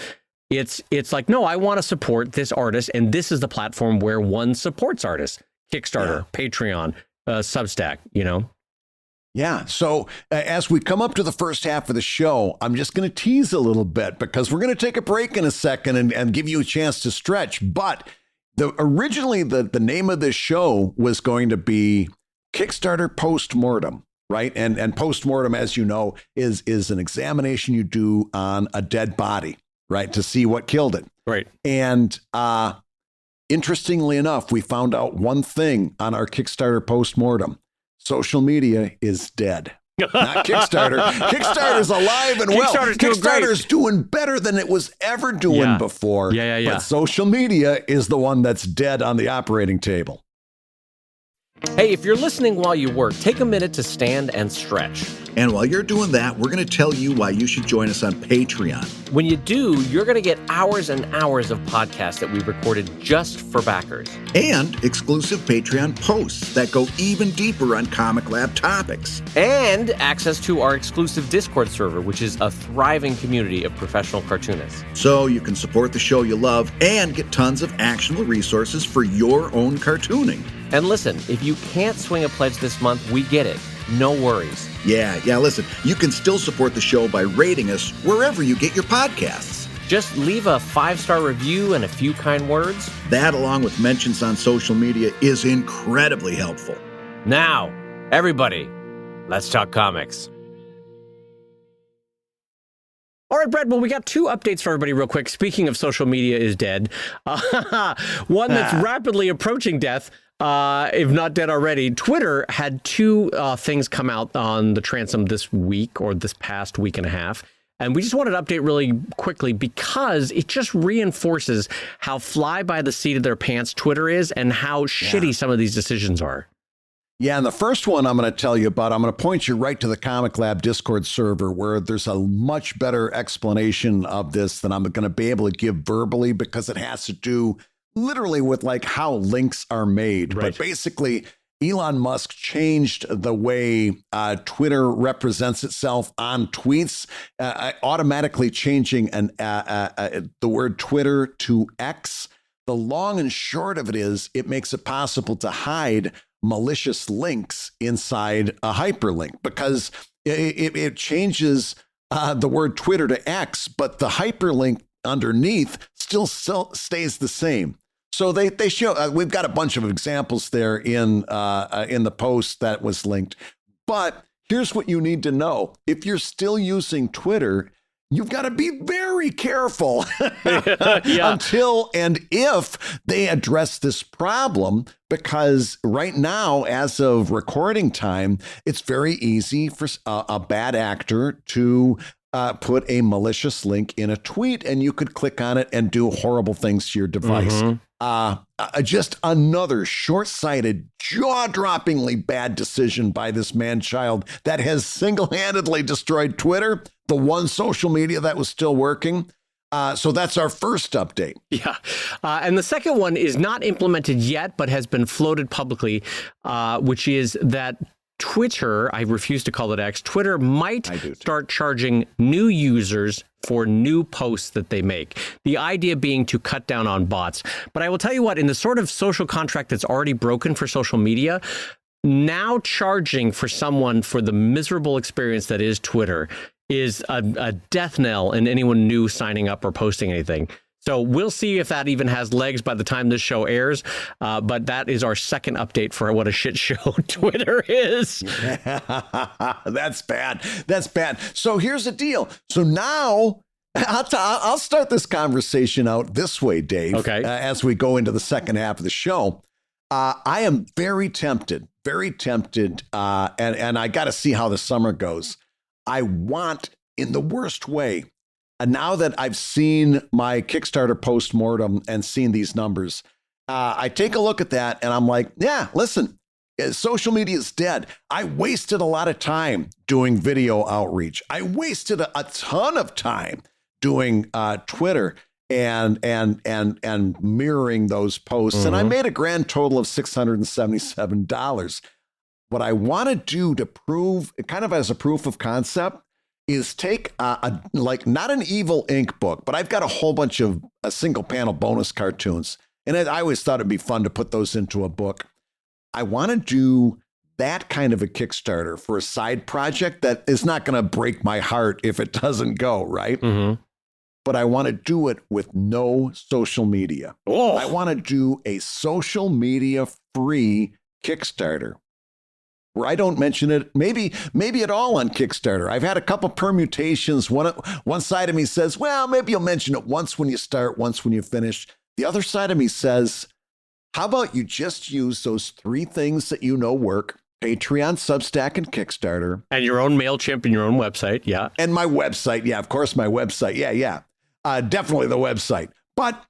It's like, no, I want to support this artist, and this is the platform where one supports artists. Kickstarter, Patreon, Substack, Yeah. So as we come up to the first half of the show, I'm just going to tease a little bit because we're going to take a break in a second and give you a chance to stretch. But originally, the name of this show was going to be Kickstarter Postmortem, right? And postmortem, as you know, is an examination you do on a dead body, right, to see what killed it. Right. And interestingly enough, we found out one thing on our Kickstarter Postmortem. Social media is dead. Not Kickstarter. Kickstarter's alive and well. Kickstarter's doing better than it was ever doing before. Yeah. But social media is the one that's dead on the operating table. Hey, if you're listening while you work, take a minute to stand and stretch. And while you're doing that, we're going to tell you why you should join us on Patreon. When you do, you're going to get hours and hours of podcasts that we recorded just for backers. And exclusive Patreon posts that go even deeper on Comic Lab topics. And access to our exclusive Discord server, which is a thriving community of professional cartoonists. So you can support the show you love and get tons of actionable resources for your own cartooning. And listen, if you can't swing a pledge this month, we get it. No worries. Yeah, listen, you can still support the show by rating us wherever you get your podcasts. Just leave a 5-star review and a few kind words. That, along with mentions on social media, is incredibly helpful. Now, everybody, let's talk comics. All right, Brad, well, we got 2 updates for everybody real quick. Speaking of social media is dead. One that's rapidly approaching death. If not dead already. Twitter had 2 things come out on the transom this week or this past week and a half. And we just wanted to update really quickly because it just reinforces how fly by the seat of their pants Twitter is and how shitty some of these decisions are. Yeah, and the first one I'm going to tell you about, I'm going to point you right to the Comic Lab Discord server where there's a much better explanation of this than I'm going to be able to give verbally because it has to do literally with like how links are made. Right. But basically, Elon Musk changed the way Twitter represents itself on tweets, automatically changing the word Twitter to X. The long and short of it is it makes it possible to hide malicious links inside a hyperlink because it changes the word Twitter to X, but the hyperlink underneath still stays the same. So they show we've got a bunch of examples there in the post that was linked. But here's what you need to know: if you're still using Twitter, you've got to be very careful until and if they address this problem, because right now, as of recording time, it's very easy for a bad actor to put a malicious link in a tweet, and you could click on it and do horrible things to your device. Just another short-sighted, jaw-droppingly bad decision by this man-child that has single-handedly destroyed Twitter, the one social media that was still working. So that's our first update. Yeah. And the second one is not implemented yet, but has been floated publicly, which is that Twitter, I refuse to call it X, Twitter might start charging new users for new posts that they make. The idea being to cut down on bots. But I will tell you what, in the sort of social contract that's already broken for social media, now charging for someone for the miserable experience that is Twitter is a death knell in anyone new signing up or posting anything. So we'll see if that even has legs by the time this show airs. But that is our second update for what a shit show Twitter is. That's bad. That's bad. So here's the deal. So now I'll start this conversation out this way, Dave. Okay. As we go into the second half of the show, I am very tempted, and I got to see how the summer goes. I want, in the worst way, and now that I've seen my Kickstarter postmortem and seen these numbers, I take a look at that and I'm like, yeah, listen, social media is dead. I wasted a lot of time doing video outreach. I wasted a ton of time doing Twitter and mirroring those posts. And I made a grand total of $677. What I want to do to prove, kind of as a proof of concept, is take like not an Evil Ink book, but I've got a whole bunch of single panel bonus cartoons. And I always thought it'd be fun to put those into a book. I want to do that kind of a Kickstarter for a side project that is not going to break my heart if it doesn't go, right? Mm-hmm. But I want to do it with no social media. Oh. I want to do a social media free Kickstarter where I don't mention it, maybe at all on Kickstarter. I've had a couple permutations. One side of me says, well, maybe you'll mention it once when you start, once when you finish. The other side of me says, how about you just use those 3 things that you know work: Patreon, Substack, and Kickstarter. And your own MailChimp and your own website, yeah. And my website, yeah, of course, my website, yeah. Definitely the website. But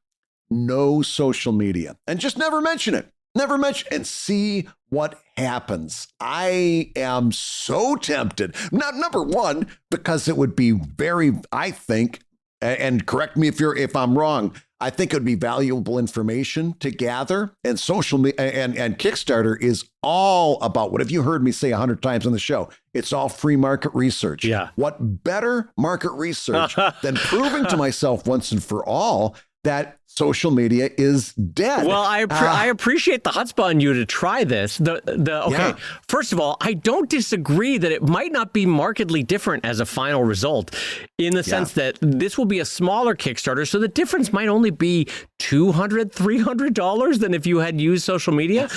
no social media. And just never mention it. Never mention and see what happens. I am so tempted. Not number one, because it would be very, I think, and correct me if I'm wrong, I think it would be valuable information to gather. And social media and Kickstarter is all about, what have you heard me say 100 times on the show? It's all free market research. Yeah. What better market research than proving to myself once and for all that social media is dead? Well, I appreciate the chutzpah on you to try this. Okay, First of all, I don't disagree that it might not be markedly different as a final result, in the sense that this will be a smaller Kickstarter, so the difference might only be $200, $300 than if you had used social media.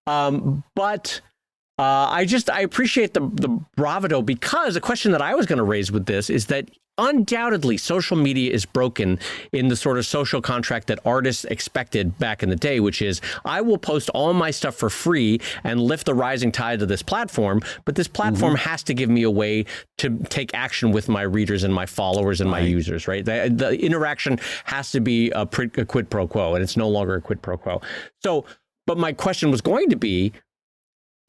But I appreciate the bravado, because a question that I was going to raise with this is that undoubtedly social media is broken in the sort of social contract that artists expected back in the day, which is, I will post all my stuff for free and lift the rising tide of this platform, but this platform has to give me a way to take action with my readers and my followers and my users, right? The interaction has to be a quid pro quo, and it's no longer a quid pro quo. So, but my question was going to be,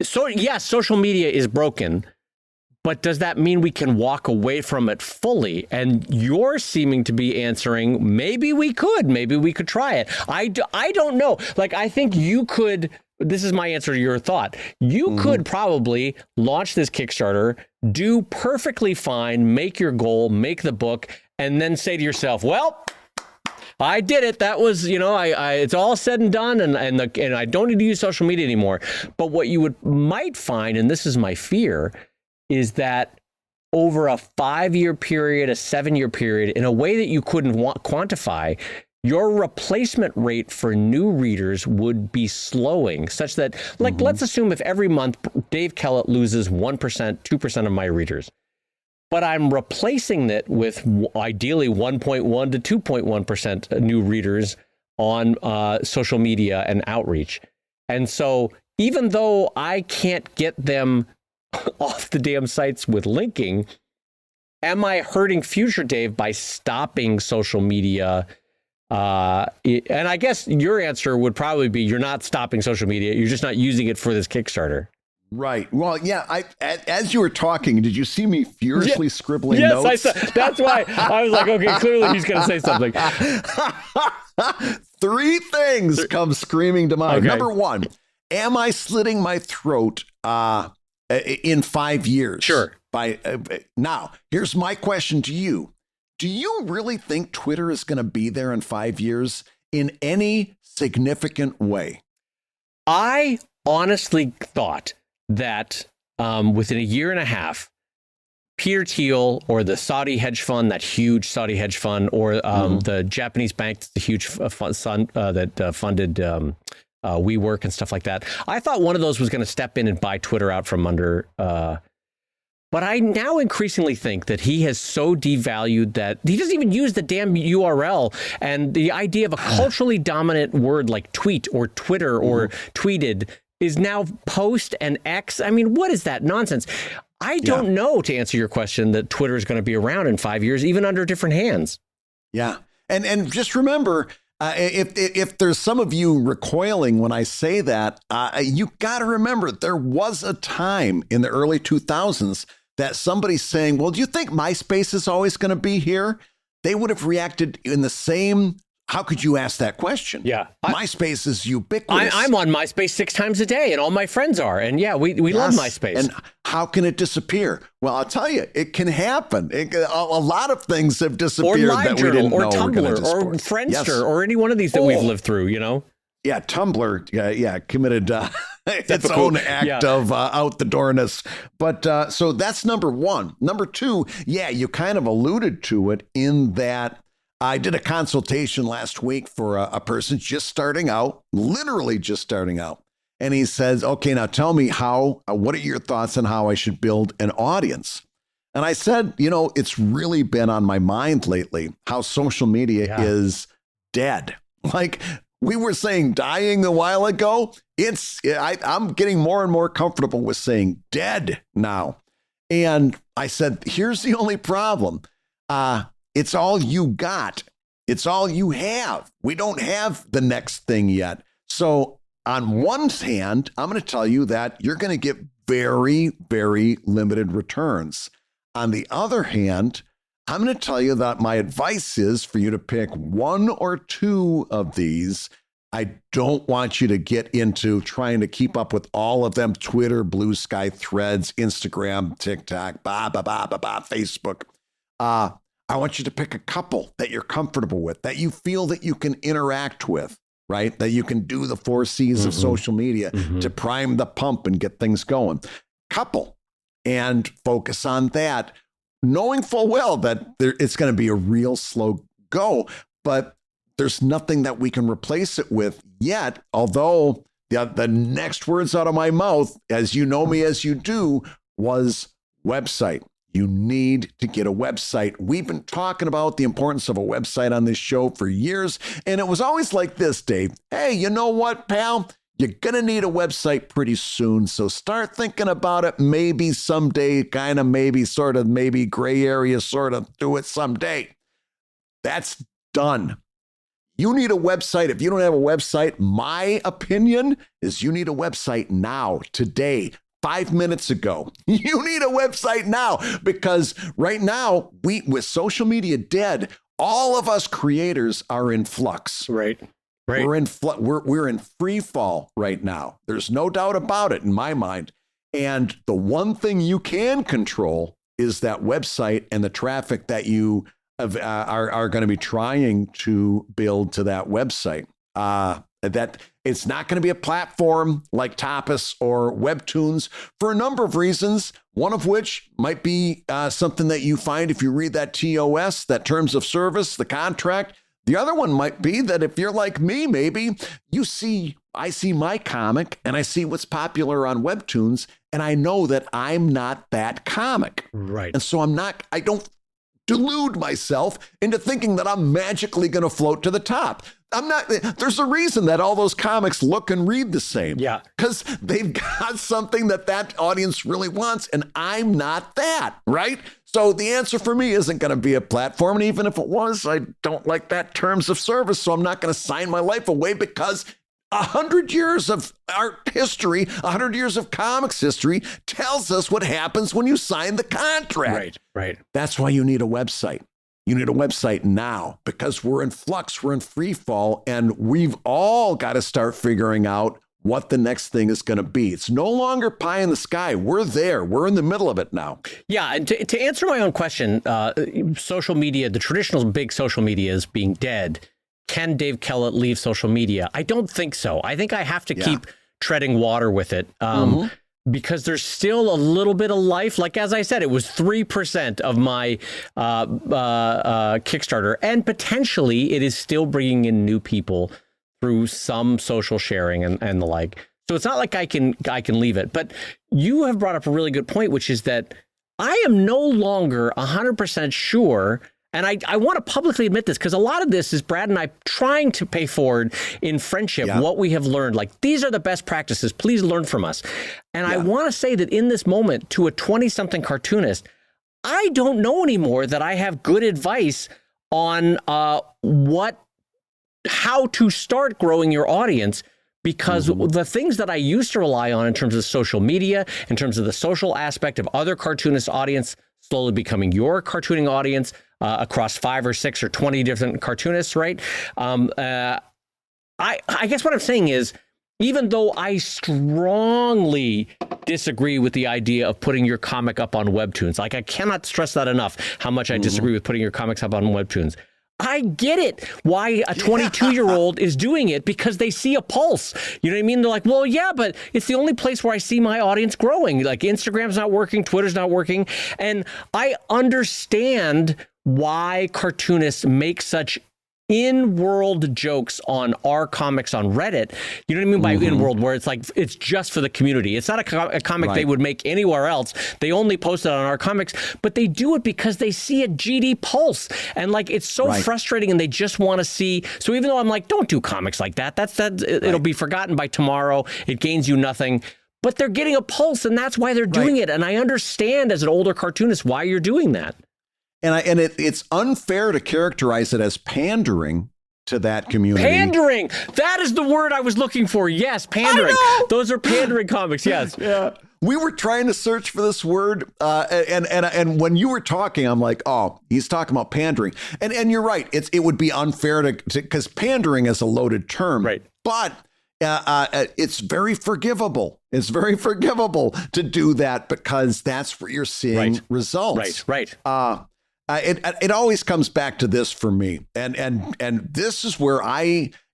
so yes, social media is broken, but does that mean we can walk away from it fully? And you're seeming to be answering, maybe we could try it. I don't know. Like, I think you could, this is my answer to your thought. You could probably launch this Kickstarter, do perfectly fine, make your goal, make the book, and then say to yourself, well, I did it. That was, it's all said and done, and I don't need to use social media anymore. But what you might find, and this is my fear, is that over a 5-year period, a 7-year period, in a way that you couldn't quantify, your replacement rate for new readers would be slowing, such that, like, let's assume if every month Dave Kellett loses 1%, 2% of my readers, but I'm replacing it with ideally 1.1 to 2.1% new readers on social media and outreach. And so even though I can't get them off the damn sites with linking, am I hurting future Dave by stopping social media? And I guess your answer would probably be, you're not stopping social media, you're just not using it for this Kickstarter. Right. Well, yeah. As you were talking, did you see me furiously scribbling notes? Yes, I saw. That's why I was like, okay, clearly he's going to say something. 3 things come screaming to mind. Okay. Number 1, am I slitting my throat in 5 years? Sure. Now, here's my question to you. Do you really think Twitter is going to be there in 5 years in any significant way? I honestly thought that within a year and a half, Peter Thiel or the Saudi hedge fund, that huge Saudi hedge fund, or the Japanese bank, the huge fund that funded WeWork and stuff like that, I thought one of those was going to step in and buy Twitter out from under. But I now increasingly think that he has so devalued that he doesn't even use the damn URL. And the idea of a culturally dominant word like tweet or Twitter or tweeted is now post and X. I mean, what is that nonsense? I don't know, to answer your question, that Twitter is going to be around in 5 years, even under different hands. Yeah. And just remember, if there's some of you recoiling when I say that, you got to remember there was a time in the early 2000s that somebody's saying, well, do you think MySpace is always going to be here? They would have reacted in the same how could you ask that question? Yeah. MySpace is ubiquitous. I'm on MySpace 6 times a day, and all my friends are. And yeah, we love MySpace. And how can it disappear? Well, I'll tell you, it can happen. A lot of things have disappeared that we didn't know were going to disappear. Or Friendster, or any one of these that we've lived through, Yeah, Tumblr, committed its own act of out the doorness. But so that's number one. Number two, you kind of alluded to it in that I did a consultation last week for a person just starting out, literally just starting out. And he says, okay, now tell me what are your thoughts on how I should build an audience? And I said, it's really been on my mind lately how social media is dead. Like we were saying dying a while ago, I'm getting more and more comfortable with saying dead now. And I said, here's the only problem. It's all you got. It's all you have. We don't have the next thing yet. So on one hand, I'm going to tell you that you're going to get very, very limited returns. On the other hand, I'm going to tell you that my advice is for you to pick one or two of these. I don't want you to get into trying to keep up with all of them: Twitter, Blue Sky, Threads, Instagram, TikTok, Facebook. I want you to pick a couple that you're comfortable with, that you feel that you can interact with, right? That you can do the 4 C's of social media to prime the pump and get things going. Couple, and focus on that, knowing full well that it's going to be a real slow go, but there's nothing that we can replace it with yet. Although the next words out of my mouth, as you know me as you do, was website. You need to get a website. We've been talking about the importance of a website on this show for years, and it was always like this, Dave. Hey, you know what, pal? You're going to need a website pretty soon, so start thinking about it maybe someday, kind of maybe, sort of, maybe gray area, sort of, do it someday. That's done. You need a website. If you don't have a website, my opinion is you need a website now, today. 5 minutes ago. You need a website now, because right now, with social media dead, all of us creators are in flux. Right. We're in free fall right now. There's no doubt about it in my mind. And the one thing you can control is that website and the traffic that you are going to be trying to build to that website. That it's not going to be a platform like Tapas or Webtoons for a number of reasons, one of which might be something that you find if you read that TOS, that terms of service, the contract. The other one might be that if you're like me, maybe I see my comic and I see what's popular on Webtoons, and I know that I'm not that comic. Right. And so I don't delude myself into thinking that I'm magically going to float to the top. I'm not. There's a reason that all those comics look and read the same. Yeah. Because they've got something that audience really wants, and I'm not that, right? So the answer for me isn't going to be a platform. And even if it was, I don't like that terms of service. So I'm not going to sign my life away, because 100 years of art history, 100 years of comics history tells us what happens when you sign the contract. Right. That's why you need a website. You need a website now, because we're in flux, we're in free fall, and we've all got to start figuring out what the next thing is going to be. It's no longer pie in the sky. We're there. We're in the middle of it now. Yeah. And to answer my own question, social media, the traditional big social media is being dead. Can Dave Kellett leave social media? I don't think so. I think I have to keep treading water with it. Because there's still a little bit of life. Like, as I said, it was 3% of my Kickstarter, and potentially it is still bringing in new people through some social sharing and the like. So it's not like I can leave it. But you have brought up a really good point, which is that I am no longer 100% sure. And I want to publicly admit this, because a lot of this is Brad and I trying to pay forward in friendship what we have learned. Like, these are the best practices. Please learn from us. And I want to say that in this moment, to a 20-something cartoonist, I don't know anymore that I have good advice on how to start growing your audience. Because the things that I used to rely on in terms of social media, in terms of the social aspect of other cartoonist audience slowly becoming your cartooning audience, across 5 or 6 or 20 different cartoonists, right? I guess what I'm saying is, even though I strongly disagree with the idea of putting your comic up on Webtoons, like I cannot stress that enough, how much I disagree with putting your comics up on Webtoons. I get it why a 22-year-old is doing it, because they see a pulse. You know what I mean? They're like, well, yeah, but it's the only place where I see my audience growing. Like Instagram's not working, Twitter's not working. And I understand why cartoonists make such in-world jokes on our comics on Reddit. You know what I mean by in-world, where it's like, it's just for the community. It's not a comic they would make anywhere else. They only post it on our comics, but they do it because they see a GD pulse. And like, it's so frustrating, and they just want to see. So even though I'm like, don't do comics like that, it'll be forgotten by tomorrow. It gains you nothing. But they're getting a pulse, and that's why they're doing it. And I understand as an older cartoonist why you're doing that. And it's unfair to characterize it as pandering to that community. Pandering. That is the word I was looking for. Yes, pandering. Those are pandering comics. Yes. Yeah. We were trying to search for this word, and when you were talking, I'm like, oh, he's talking about pandering. And you're right. It would be unfair to because pandering is a loaded term. Right. But it's very forgivable. It's very forgivable to do that, because that's where you're seeing results. Right. It always comes back to this for me, and this is where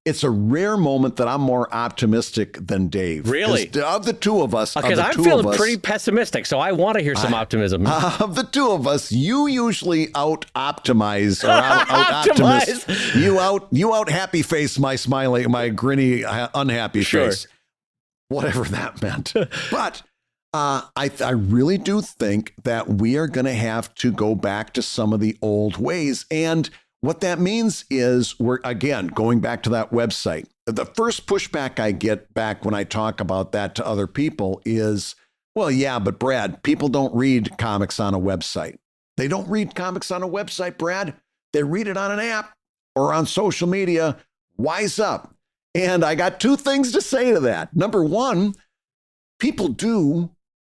it's a rare moment that I'm more optimistic than Dave. Really? Of the two of us, because I'm feeling pretty pessimistic, so I want to hear some optimism. Of the two of us, you usually out optimize or out optimist. You out happy face my grinny unhappy face, whatever that meant. But I really do think that we are going to have to go back to some of the old ways. And what that means is we're, again, going back to that website. The first pushback I get back when I talk about that to other people is, well, yeah, but Brad, people don't read comics on a website. They don't read comics on a website, Brad. They read it on an app or on social media. Wise up. And I got 2 things to say to that. Number one, people do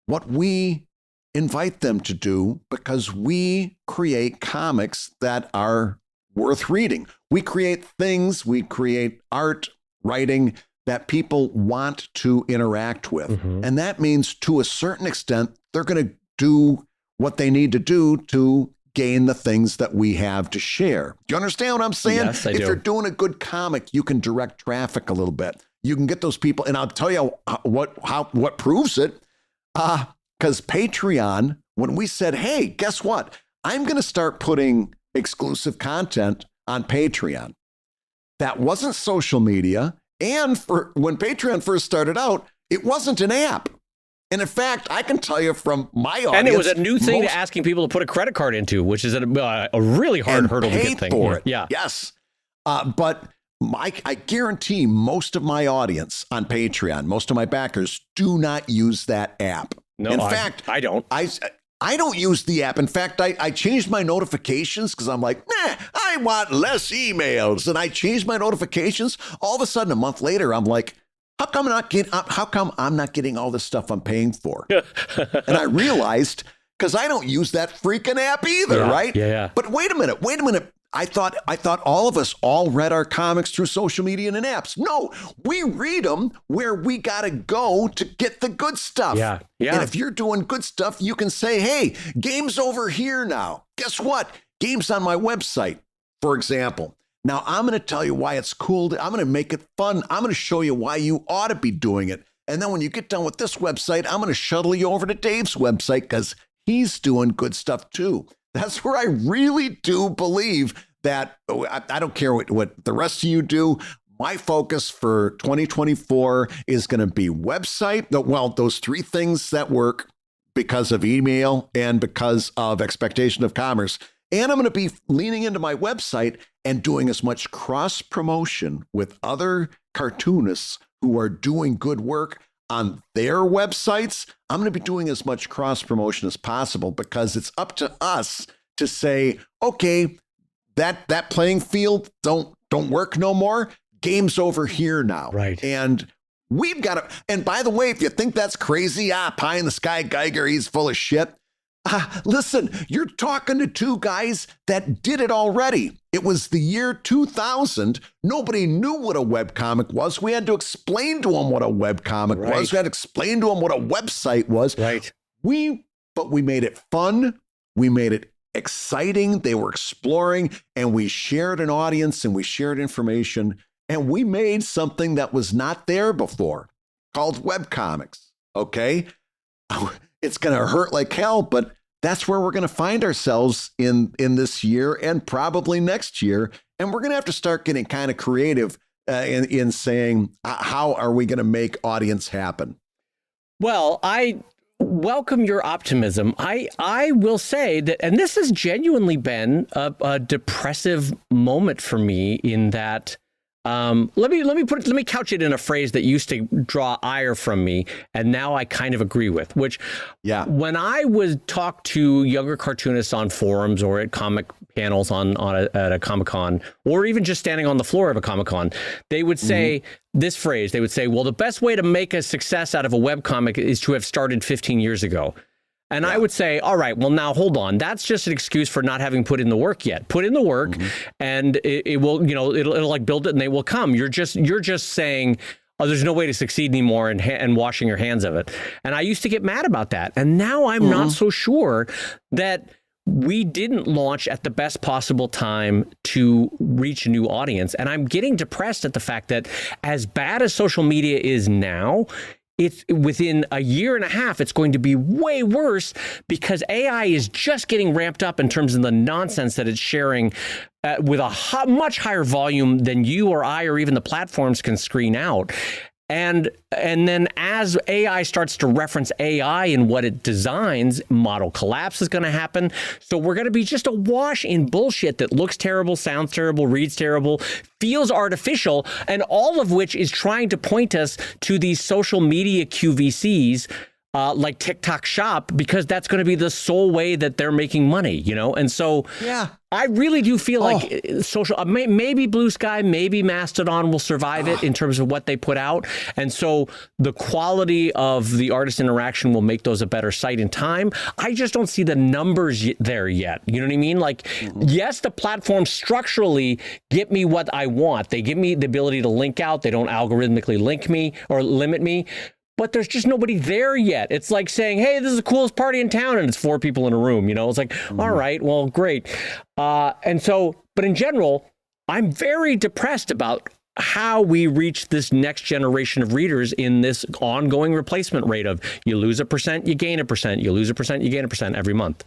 what we invite them to do because we create comics that are worth reading. We create things, we create art, writing that people want to interact with. And that means, to a certain extent, they're going to do what they need to do to gain the things that we have to share. Do you understand what I'm saying? Yes, I do. If you're doing a good comic, you can direct traffic a little bit. You can get those people, and I'll tell you what proves it. Because Patreon, when we said, hey, guess what? I'm going to start putting exclusive content on Patreon. That wasn't social media. And when Patreon first started out, it wasn't an app. And in fact, I can tell you from my audience. And it was a new thing to asking people to put a credit card into, which is a really hard hurdle to get thing. For it. Yeah. Yes. But I guarantee most of my audience on Patreon, most of my backers, do not use that app. No, in fact, I don't. I don't use the app. In fact, I changed my notifications because I'm like, I want less emails. And I changed my notifications. All of a sudden, a month later, I'm like, how come I'm not getting all this stuff I'm paying for? And I realized, because I don't use that freaking app either, right? Yeah. But wait a minute. I thought all of us all read our comics through social media and apps. No, we read them where we got to go to get the good stuff. Yeah. And if you're doing good stuff, you can say, hey, game's over here now. Guess what? Game's on my website, for example. Now, I'm going to tell you why it's cool. I'm going to make it fun. I'm going to show you why you ought to be doing it. And then when you get done with this website, I'm going to shuttle you over to Dave's website because he's doing good stuff too. That's where I really do believe that I don't care what the rest of you do. My focus for 2024 is going to be website. Well, those 3 things that work because of email and because of expectation of commerce. And I'm going to be leaning into my website and doing as much cross promotion with other cartoonists who are doing good work on their websites. I'm going to be doing as much cross promotion as possible because it's up to us to say, okay, that playing field don't work no more. Game's over here now. Right. And we've got to, and by the way, if you think that's crazy, pie in the sky Geiger, he's full of shit. Listen, you're talking to two guys that did it already. It was the year 2000. Nobody knew what a webcomic was. We had to explain to them what a webcomic was. We had to explain to them what a website was. Right. But we made it fun. We made it exciting. They were exploring, and we shared an audience, and we shared information, and we made something that was not there before called webcomics. Okay? It's going to hurt like hell, but that's where we're going to find ourselves in this year and probably next year. And we're going to have to start getting kind of creative in saying, how are we going to make audience happen? Well, I welcome your optimism. I will say that, and this has genuinely been a depressive moment for me in that. Let me couch it in a phrase that used to draw ire from me, and now I kind of agree with. Which, when I would talk to younger cartoonists on forums or at comic panels at a Comic-Con, or even just standing on the floor of a Comic-Con, they would say this phrase. They would say, "Well, the best way to make a success out of a webcomic is to have started 15 years ago." And I would say, all right, well, now hold on. That's just an excuse for not having put in the work yet. Put in the work, and it will, it'll like build it, and they will come. You're just saying, oh, there's no way to succeed anymore, and washing your hands of it. And I used to get mad about that, and now I'm not so sure that we didn't launch at the best possible time to reach a new audience. And I'm getting depressed at the fact that as bad as social media is now, it's within a year and a half, it's going to be way worse because AI is just getting ramped up in terms of the nonsense that it's sharing with a much higher volume than you or I or even the platforms can screen out. And then as AI starts to reference AI in what it designs, model collapse is going to happen. So we're going to be just awash in bullshit that looks terrible, sounds terrible, reads terrible, feels artificial, and all of which is trying to point us to these social media QVCs like TikTok Shop, because that's going to be the sole way that they're making money, And so I really do feel like social, maybe Blue Sky, maybe Mastodon will survive it in terms of what they put out. And so the quality of the artist interaction will make those a better site in time. I just don't see the numbers there yet. You know what I mean? Like, yes, the platforms structurally get me what I want. They give me the ability to link out. They don't algorithmically link me or limit me. But there's just nobody there yet. It's like saying, hey, this is the coolest party in town, and it's 4 people in a room. It's like, all right, well, great. And so, but in general, I'm very depressed about how we reach this next generation of readers in this ongoing replacement rate of you lose 1%, you gain 1%, you lose 1%, you gain 1% every month.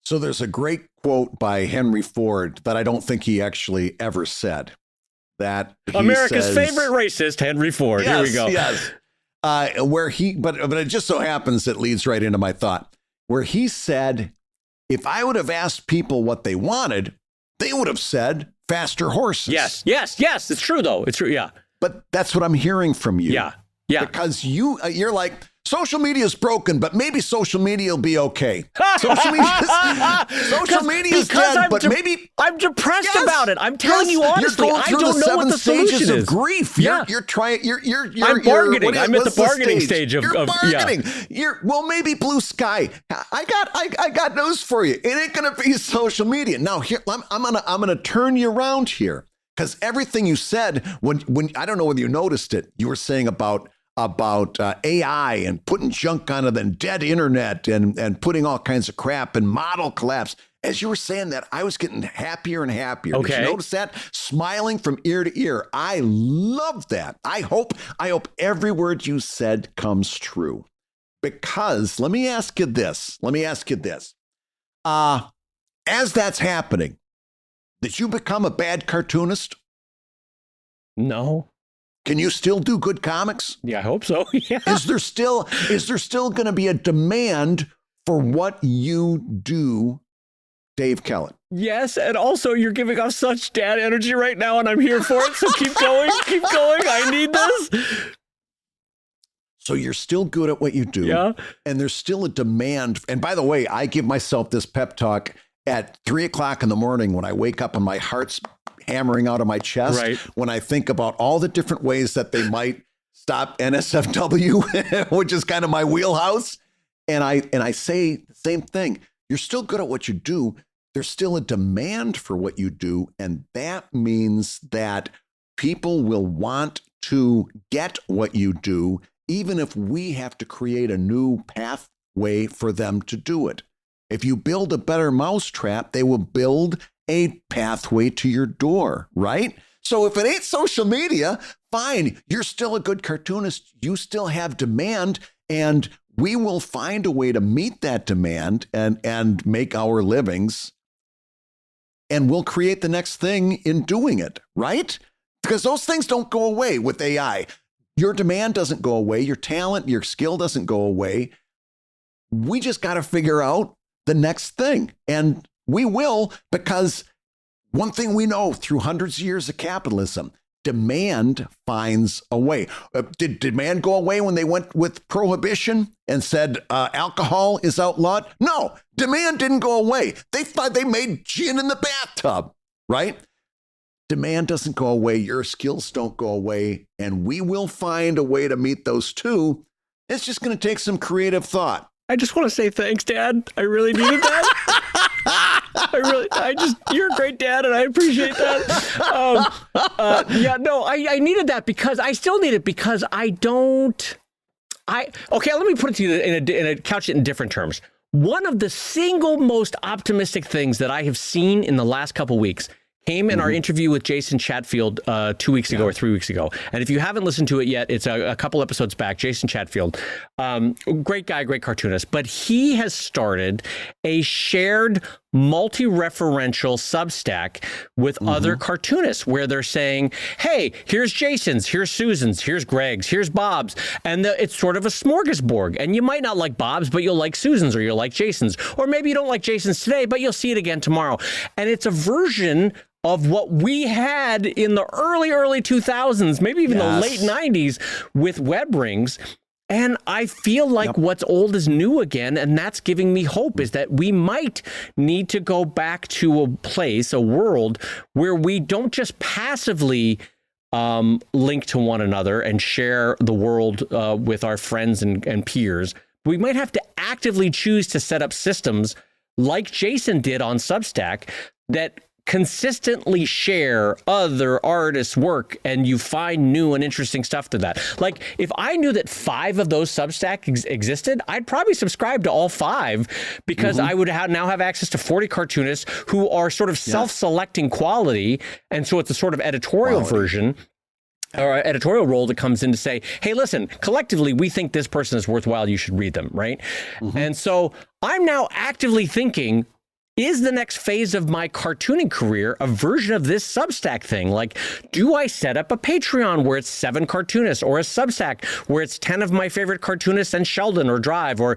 So there's a great quote by Henry Ford that I don't think he actually ever said. That America's favorite racist, Henry Ford. Yes, here we go. Yes. But it just so happens it leads right into my thought, where he said, if I would have asked people what they wanted, they would have said faster horses. Yes. It's true, though. It's true. Yeah. But that's what I'm hearing from you. Yeah. Because you're like, social media is broken, but maybe social media will be okay. Social media is dead, but maybe I'm depressed about it. I'm telling you honestly, you're going through I don't know what the solution is. Of grief. You're trying. I'm bargaining. I'm at the bargaining stage of bargaining. Well, maybe Blue Sky. I got news for you. It ain't gonna be social media. Now here, I'm gonna turn you around here, because everything you said when I don't know whether you noticed it, you were saying about AI and putting junk onto the dead internet and putting all kinds of crap and model collapse. As you were saying that, I was getting happier and happier. Okay. Did you notice that? Smiling from ear to ear. I love that. I hope every word you said comes true. Because let me ask you this. As that's happening, did you become a bad cartoonist? No. Can you still do good comics? Yeah, I hope so. Yeah. Is there still going to be a demand for what you do, Dave Kellett? Yes, and also you're giving off such dad energy right now, and I'm here for it. So keep going. I need this. So you're still good at what you do. Yeah. And there's still a demand. And by the way, I give myself this pep talk at 3:00 in the morning when I wake up and my heart's hammering out of my chest. Right. When I think about all the different ways that they might stop NSFW, which is kind of my wheelhouse. And I say the same thing. You're still good at what you do. There's still a demand for what you do. And that means that people will want to get what you do, even if we have to create a new pathway for them to do it. If you build a better mousetrap, they will build a pathway to your door, right? So if it ain't social media, fine, you're still a good cartoonist. You still have demand, and we will find a way to meet that demand and make our livings. And we'll create the next thing in doing it, right? Because those things don't go away with AI. Your demand doesn't go away. Your talent, your skill doesn't go away. We just got to figure out the next thing. And we will, because one thing we know through hundreds of years of capitalism, demand finds a way. Did demand go away when they went with prohibition and said alcohol is outlawed? No, demand didn't go away. They thought they made gin in the bathtub, right? Demand doesn't go away. Your skills don't go away. And we will find a way to meet those two. It's just going to take some creative thought. I just want to say thanks, Dad. I really needed that. You're a great dad, and I appreciate that. I needed that because I still need it because okay, let me put it to you in a couch it in different terms. One of the single most optimistic things that I have seen in the last couple weeks came in our interview with Jason Chatfield 2 weeks ago or 3 weeks ago. And if you haven't listened to it yet, it's a couple episodes back. Jason Chatfield, great guy, great cartoonist. But he has started a shared multi-referential Substack with other cartoonists where they're saying, hey, here's Jason's, here's Susan's, here's Greg's, here's Bob's. And it's sort of a smorgasbord. And you might not like Bob's, but you'll like Susan's or you'll like Jason's. Or maybe you don't like Jason's today, but you'll see it again tomorrow. And it's a version of what we had in the early 2000s, maybe even the late 90s with web rings. And I feel like what's old is new again, and that's giving me hope, is that we might need to go back to a place, a world, where we don't just passively link to one another and share the world with our friends and peers. We might have to actively choose to set up systems like Jason did on Substack that consistently share other artists' work, and you find new and interesting stuff to that. Like, if I knew that 5 of those Substacks existed, I'd probably subscribe to all 5 because I would now have access to 40 cartoonists who are sort of self-selecting quality, and so it's a sort of editorial version or editorial role that comes in to say, hey, listen, collectively, we think this person is worthwhile. You should read them, right? And so I'm now actively thinking, is the next phase of my cartooning career a version of this Substack thing? Like, do I set up a Patreon where it's 7 cartoonists, or a Substack where it's 10 of my favorite cartoonists and Sheldon or Drive, or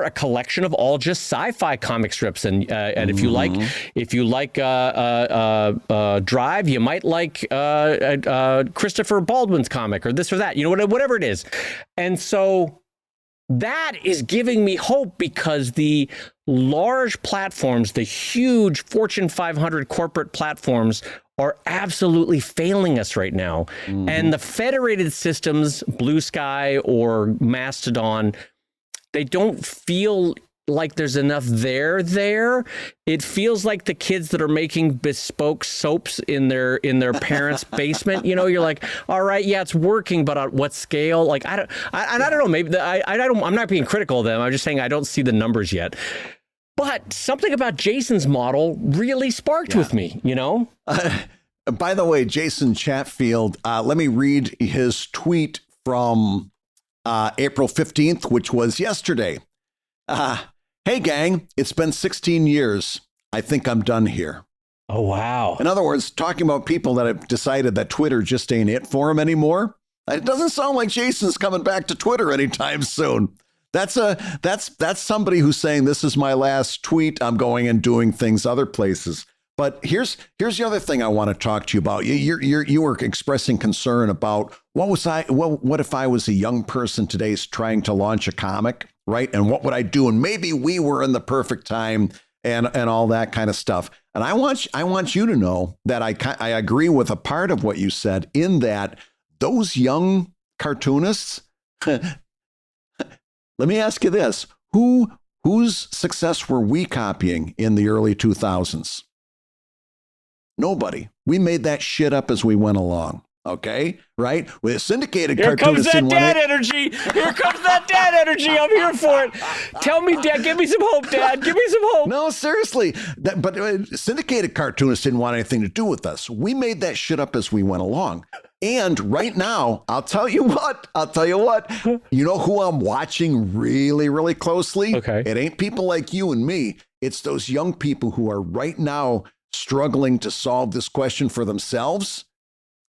a collection of all just sci-fi comic strips? And if you like Drive, you might like Christopher Baldwin's comic, or this or that, whatever it is. And so that is giving me hope, because the large platforms, the huge Fortune 500 corporate platforms, are absolutely failing us right now. And the federated systems, Blue Sky or Mastodon, they don't feel like there's enough there. It feels like the kids that are making bespoke soaps in their parents' basement. You're like, all right, yeah, it's working, but on what scale? Like, I don't know. Maybe I'm not being critical of them. I'm just saying I don't see the numbers yet. But something about Jason's model really sparked with me. By the way, Jason Chatfield, let me read his tweet from April 15th, which was yesterday. Hey, gang, it's been 16 years. I think I'm done here. Oh, wow. In other words, talking about people that have decided that Twitter just ain't it for them anymore. It doesn't sound like Jason's coming back to Twitter anytime soon. That's somebody who's saying, this is my last tweet. I'm going and doing things other places. But here's the other thing I want to talk to you about. You were expressing concern about what if I was a young person today trying to launch a comic, right? And what would I do? And maybe we were in the perfect time and all that kind of stuff. And I want you to know that I agree with a part of what you said, in that those young cartoonists. Let me ask you this. whose success were we copying in the early 2000s? Nobody. We made that shit up as we went along. Okay, right? With a syndicated cartoonist. Here comes that dad energy. Here comes that dad energy. I'm here for it. Tell me, Dad. Give me some hope, Dad. Give me some hope. No, seriously. But syndicated cartoonists didn't want anything to do with us. We made that shit up as we went along. And right now, I'll tell you what. You know who I'm watching really, really closely? Okay. It ain't people like you and me. It's those young people who are right now struggling to solve this question for themselves.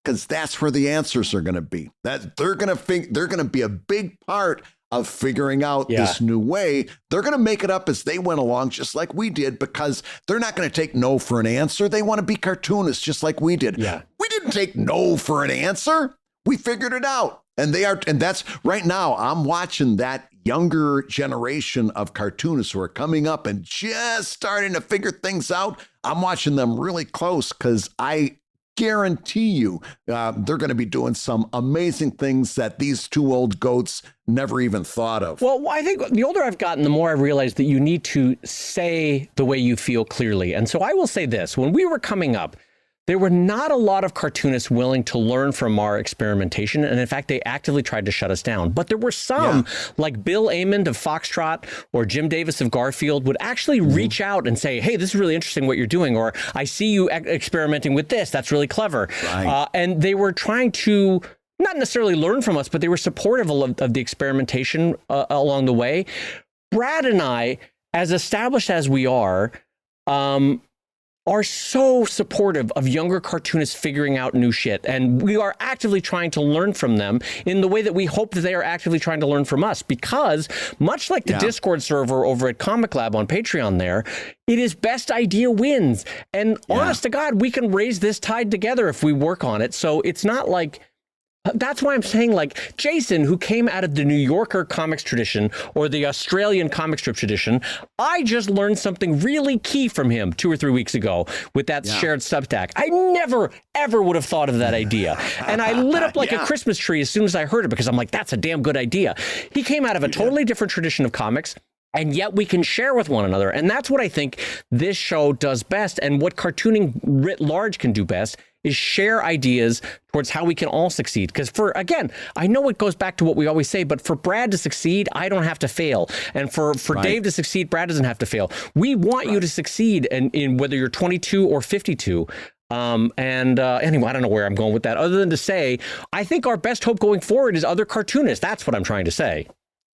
Because that's where the answers are going to be. That they're going to be a big part of figuring out this new way. They're going to make it up as they went along, just like we did, because they're not going to take no for an answer. They want to be cartoonists, just like we did. Yeah. We didn't take no for an answer. We figured it out, and that's right now. I'm watching that younger generation of cartoonists who are coming up and just starting to figure things out. I'm watching them really close because I guarantee you they're going to be doing some amazing things that these two old goats never even thought of. Well, I think the older I've gotten, the more I've realized that you need to say the way you feel clearly. And so I will say this. When we were coming up, there were not a lot of cartoonists willing to learn from our experimentation. And in fact, they actively tried to shut us down. But there were some, like Bill Amond of Foxtrot or Jim Davis of Garfield, would actually reach out and say, hey, this is really interesting what you're doing. Or I see you experimenting with this. That's really clever. Right. And they were trying to not necessarily learn from us, but they were supportive of the experimentation along the way. Brad and I, as established as we are so supportive of younger cartoonists figuring out new shit. And we are actively trying to learn from them in the way that we hope that they are actively trying to learn from us. Because much like the Discord server over at Comic Lab on Patreon there, it is best idea wins. And honest to God, we can raise this tide together if we work on it. So it's not like... That's why I'm saying, like, Jason, who came out of the New Yorker comics tradition or the Australian comic strip tradition, I just learned something really key from him 2 or 3 weeks ago with that shared Substack. I never, ever would have thought of that idea. And I lit up like a Christmas tree as soon as I heard it, because I'm like, that's a damn good idea. He came out of a totally different tradition of comics. And yet we can share with one another. And that's what I think this show does best. And what cartooning writ large can do best is share ideas towards how we can all succeed. Because again, I know it goes back to what we always say, but for Brad to succeed, I don't have to fail. And for Dave to succeed, Brad doesn't have to fail. We want you to succeed in whether you're 22 or 52. Anyway, I don't know where I'm going with that, other than to say, I think our best hope going forward is other cartoonists. That's what I'm trying to say.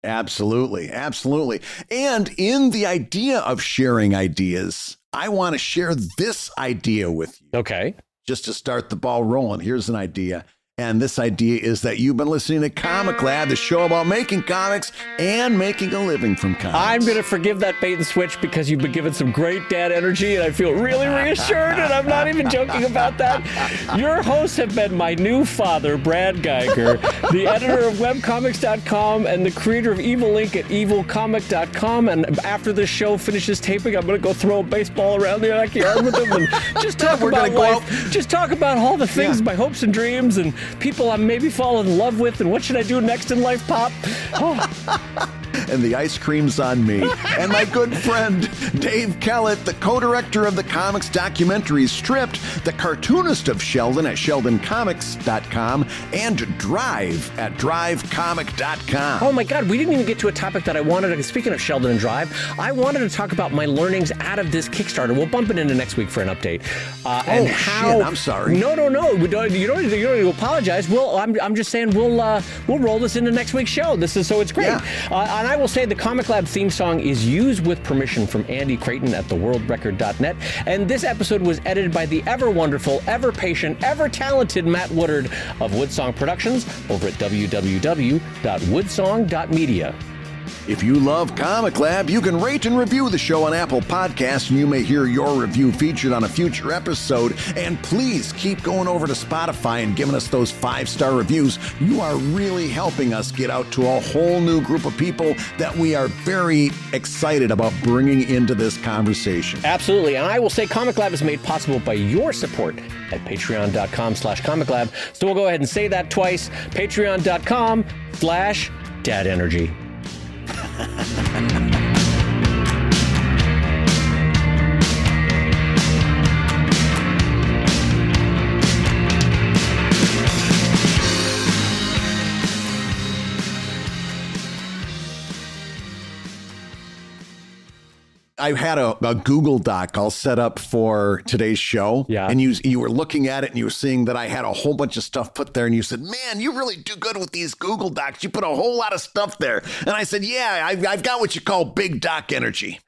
Absolutely. Absolutely. And in the idea of sharing ideas, I want to share this idea with you. Okay. Just to start the ball rolling. Here's an idea. And this idea is that you've been listening to Comic Lab, the show about making comics and making a living from comics. I'm going to forgive that bait and switch because you've been giving some great dad energy, and I feel really reassured, and I'm not even joking about that. Your hosts have been my new father, Brad Geiger, the editor of webcomics.com and the creator of Evil Link at evilcomic.com. And after this show finishes taping, I'm going to go throw a baseball around the backyard with him and just talk about life. Just talk about all the things, my hopes and dreams, and people I'm maybe falling in love with, and what should I do next in life, Pop? Oh. And the ice cream's on me. And my good friend, Dave Kellett, the co-director of the comics documentary Stripped, the cartoonist of Sheldon at sheldoncomics.com, and Drive at drivecomic.com. Oh my God, we didn't even get to a topic that I wanted to, speaking of Sheldon and Drive, I wanted to talk about my learnings out of this Kickstarter. We'll bump it into next week for an update. And how... shit, I'm sorry. No. You don't need to apologize. I'm just saying we'll roll this into next week's show. It's great. And I will say the Comic Lab theme song is used with permission from Andy Creighton at theworldrecord.net. And this episode was edited by the ever wonderful, ever patient, ever talented Matt Woodard of Woodsong Productions over at www.woodsong.media. If you love Comic Lab, you can rate and review the show on Apple Podcasts, and you may hear your review featured on a future episode. And please keep going over to Spotify and giving us those 5-star reviews. You are really helping us get out to a whole new group of people that we are very excited about bringing into this conversation. Absolutely. And I will say Comic Lab is made possible by your support at patreon.com/Comic Lab. So we'll go ahead and say that twice. Patreon.com/Dad Energy. I had a Google Doc all set up for today's show. Yeah. And you were looking at it and you were seeing that I had a whole bunch of stuff put there. And you said, man, you really do good with these Google Docs. You put a whole lot of stuff there. And I said, yeah, I've got what you call big doc energy.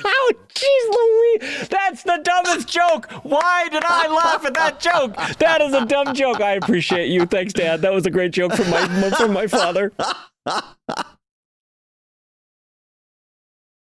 Oh, jeez Louise, that's the dumbest joke. Why did I laugh at that joke? That is a dumb joke. I appreciate you. Thanks, Dad. That was a great joke from my father.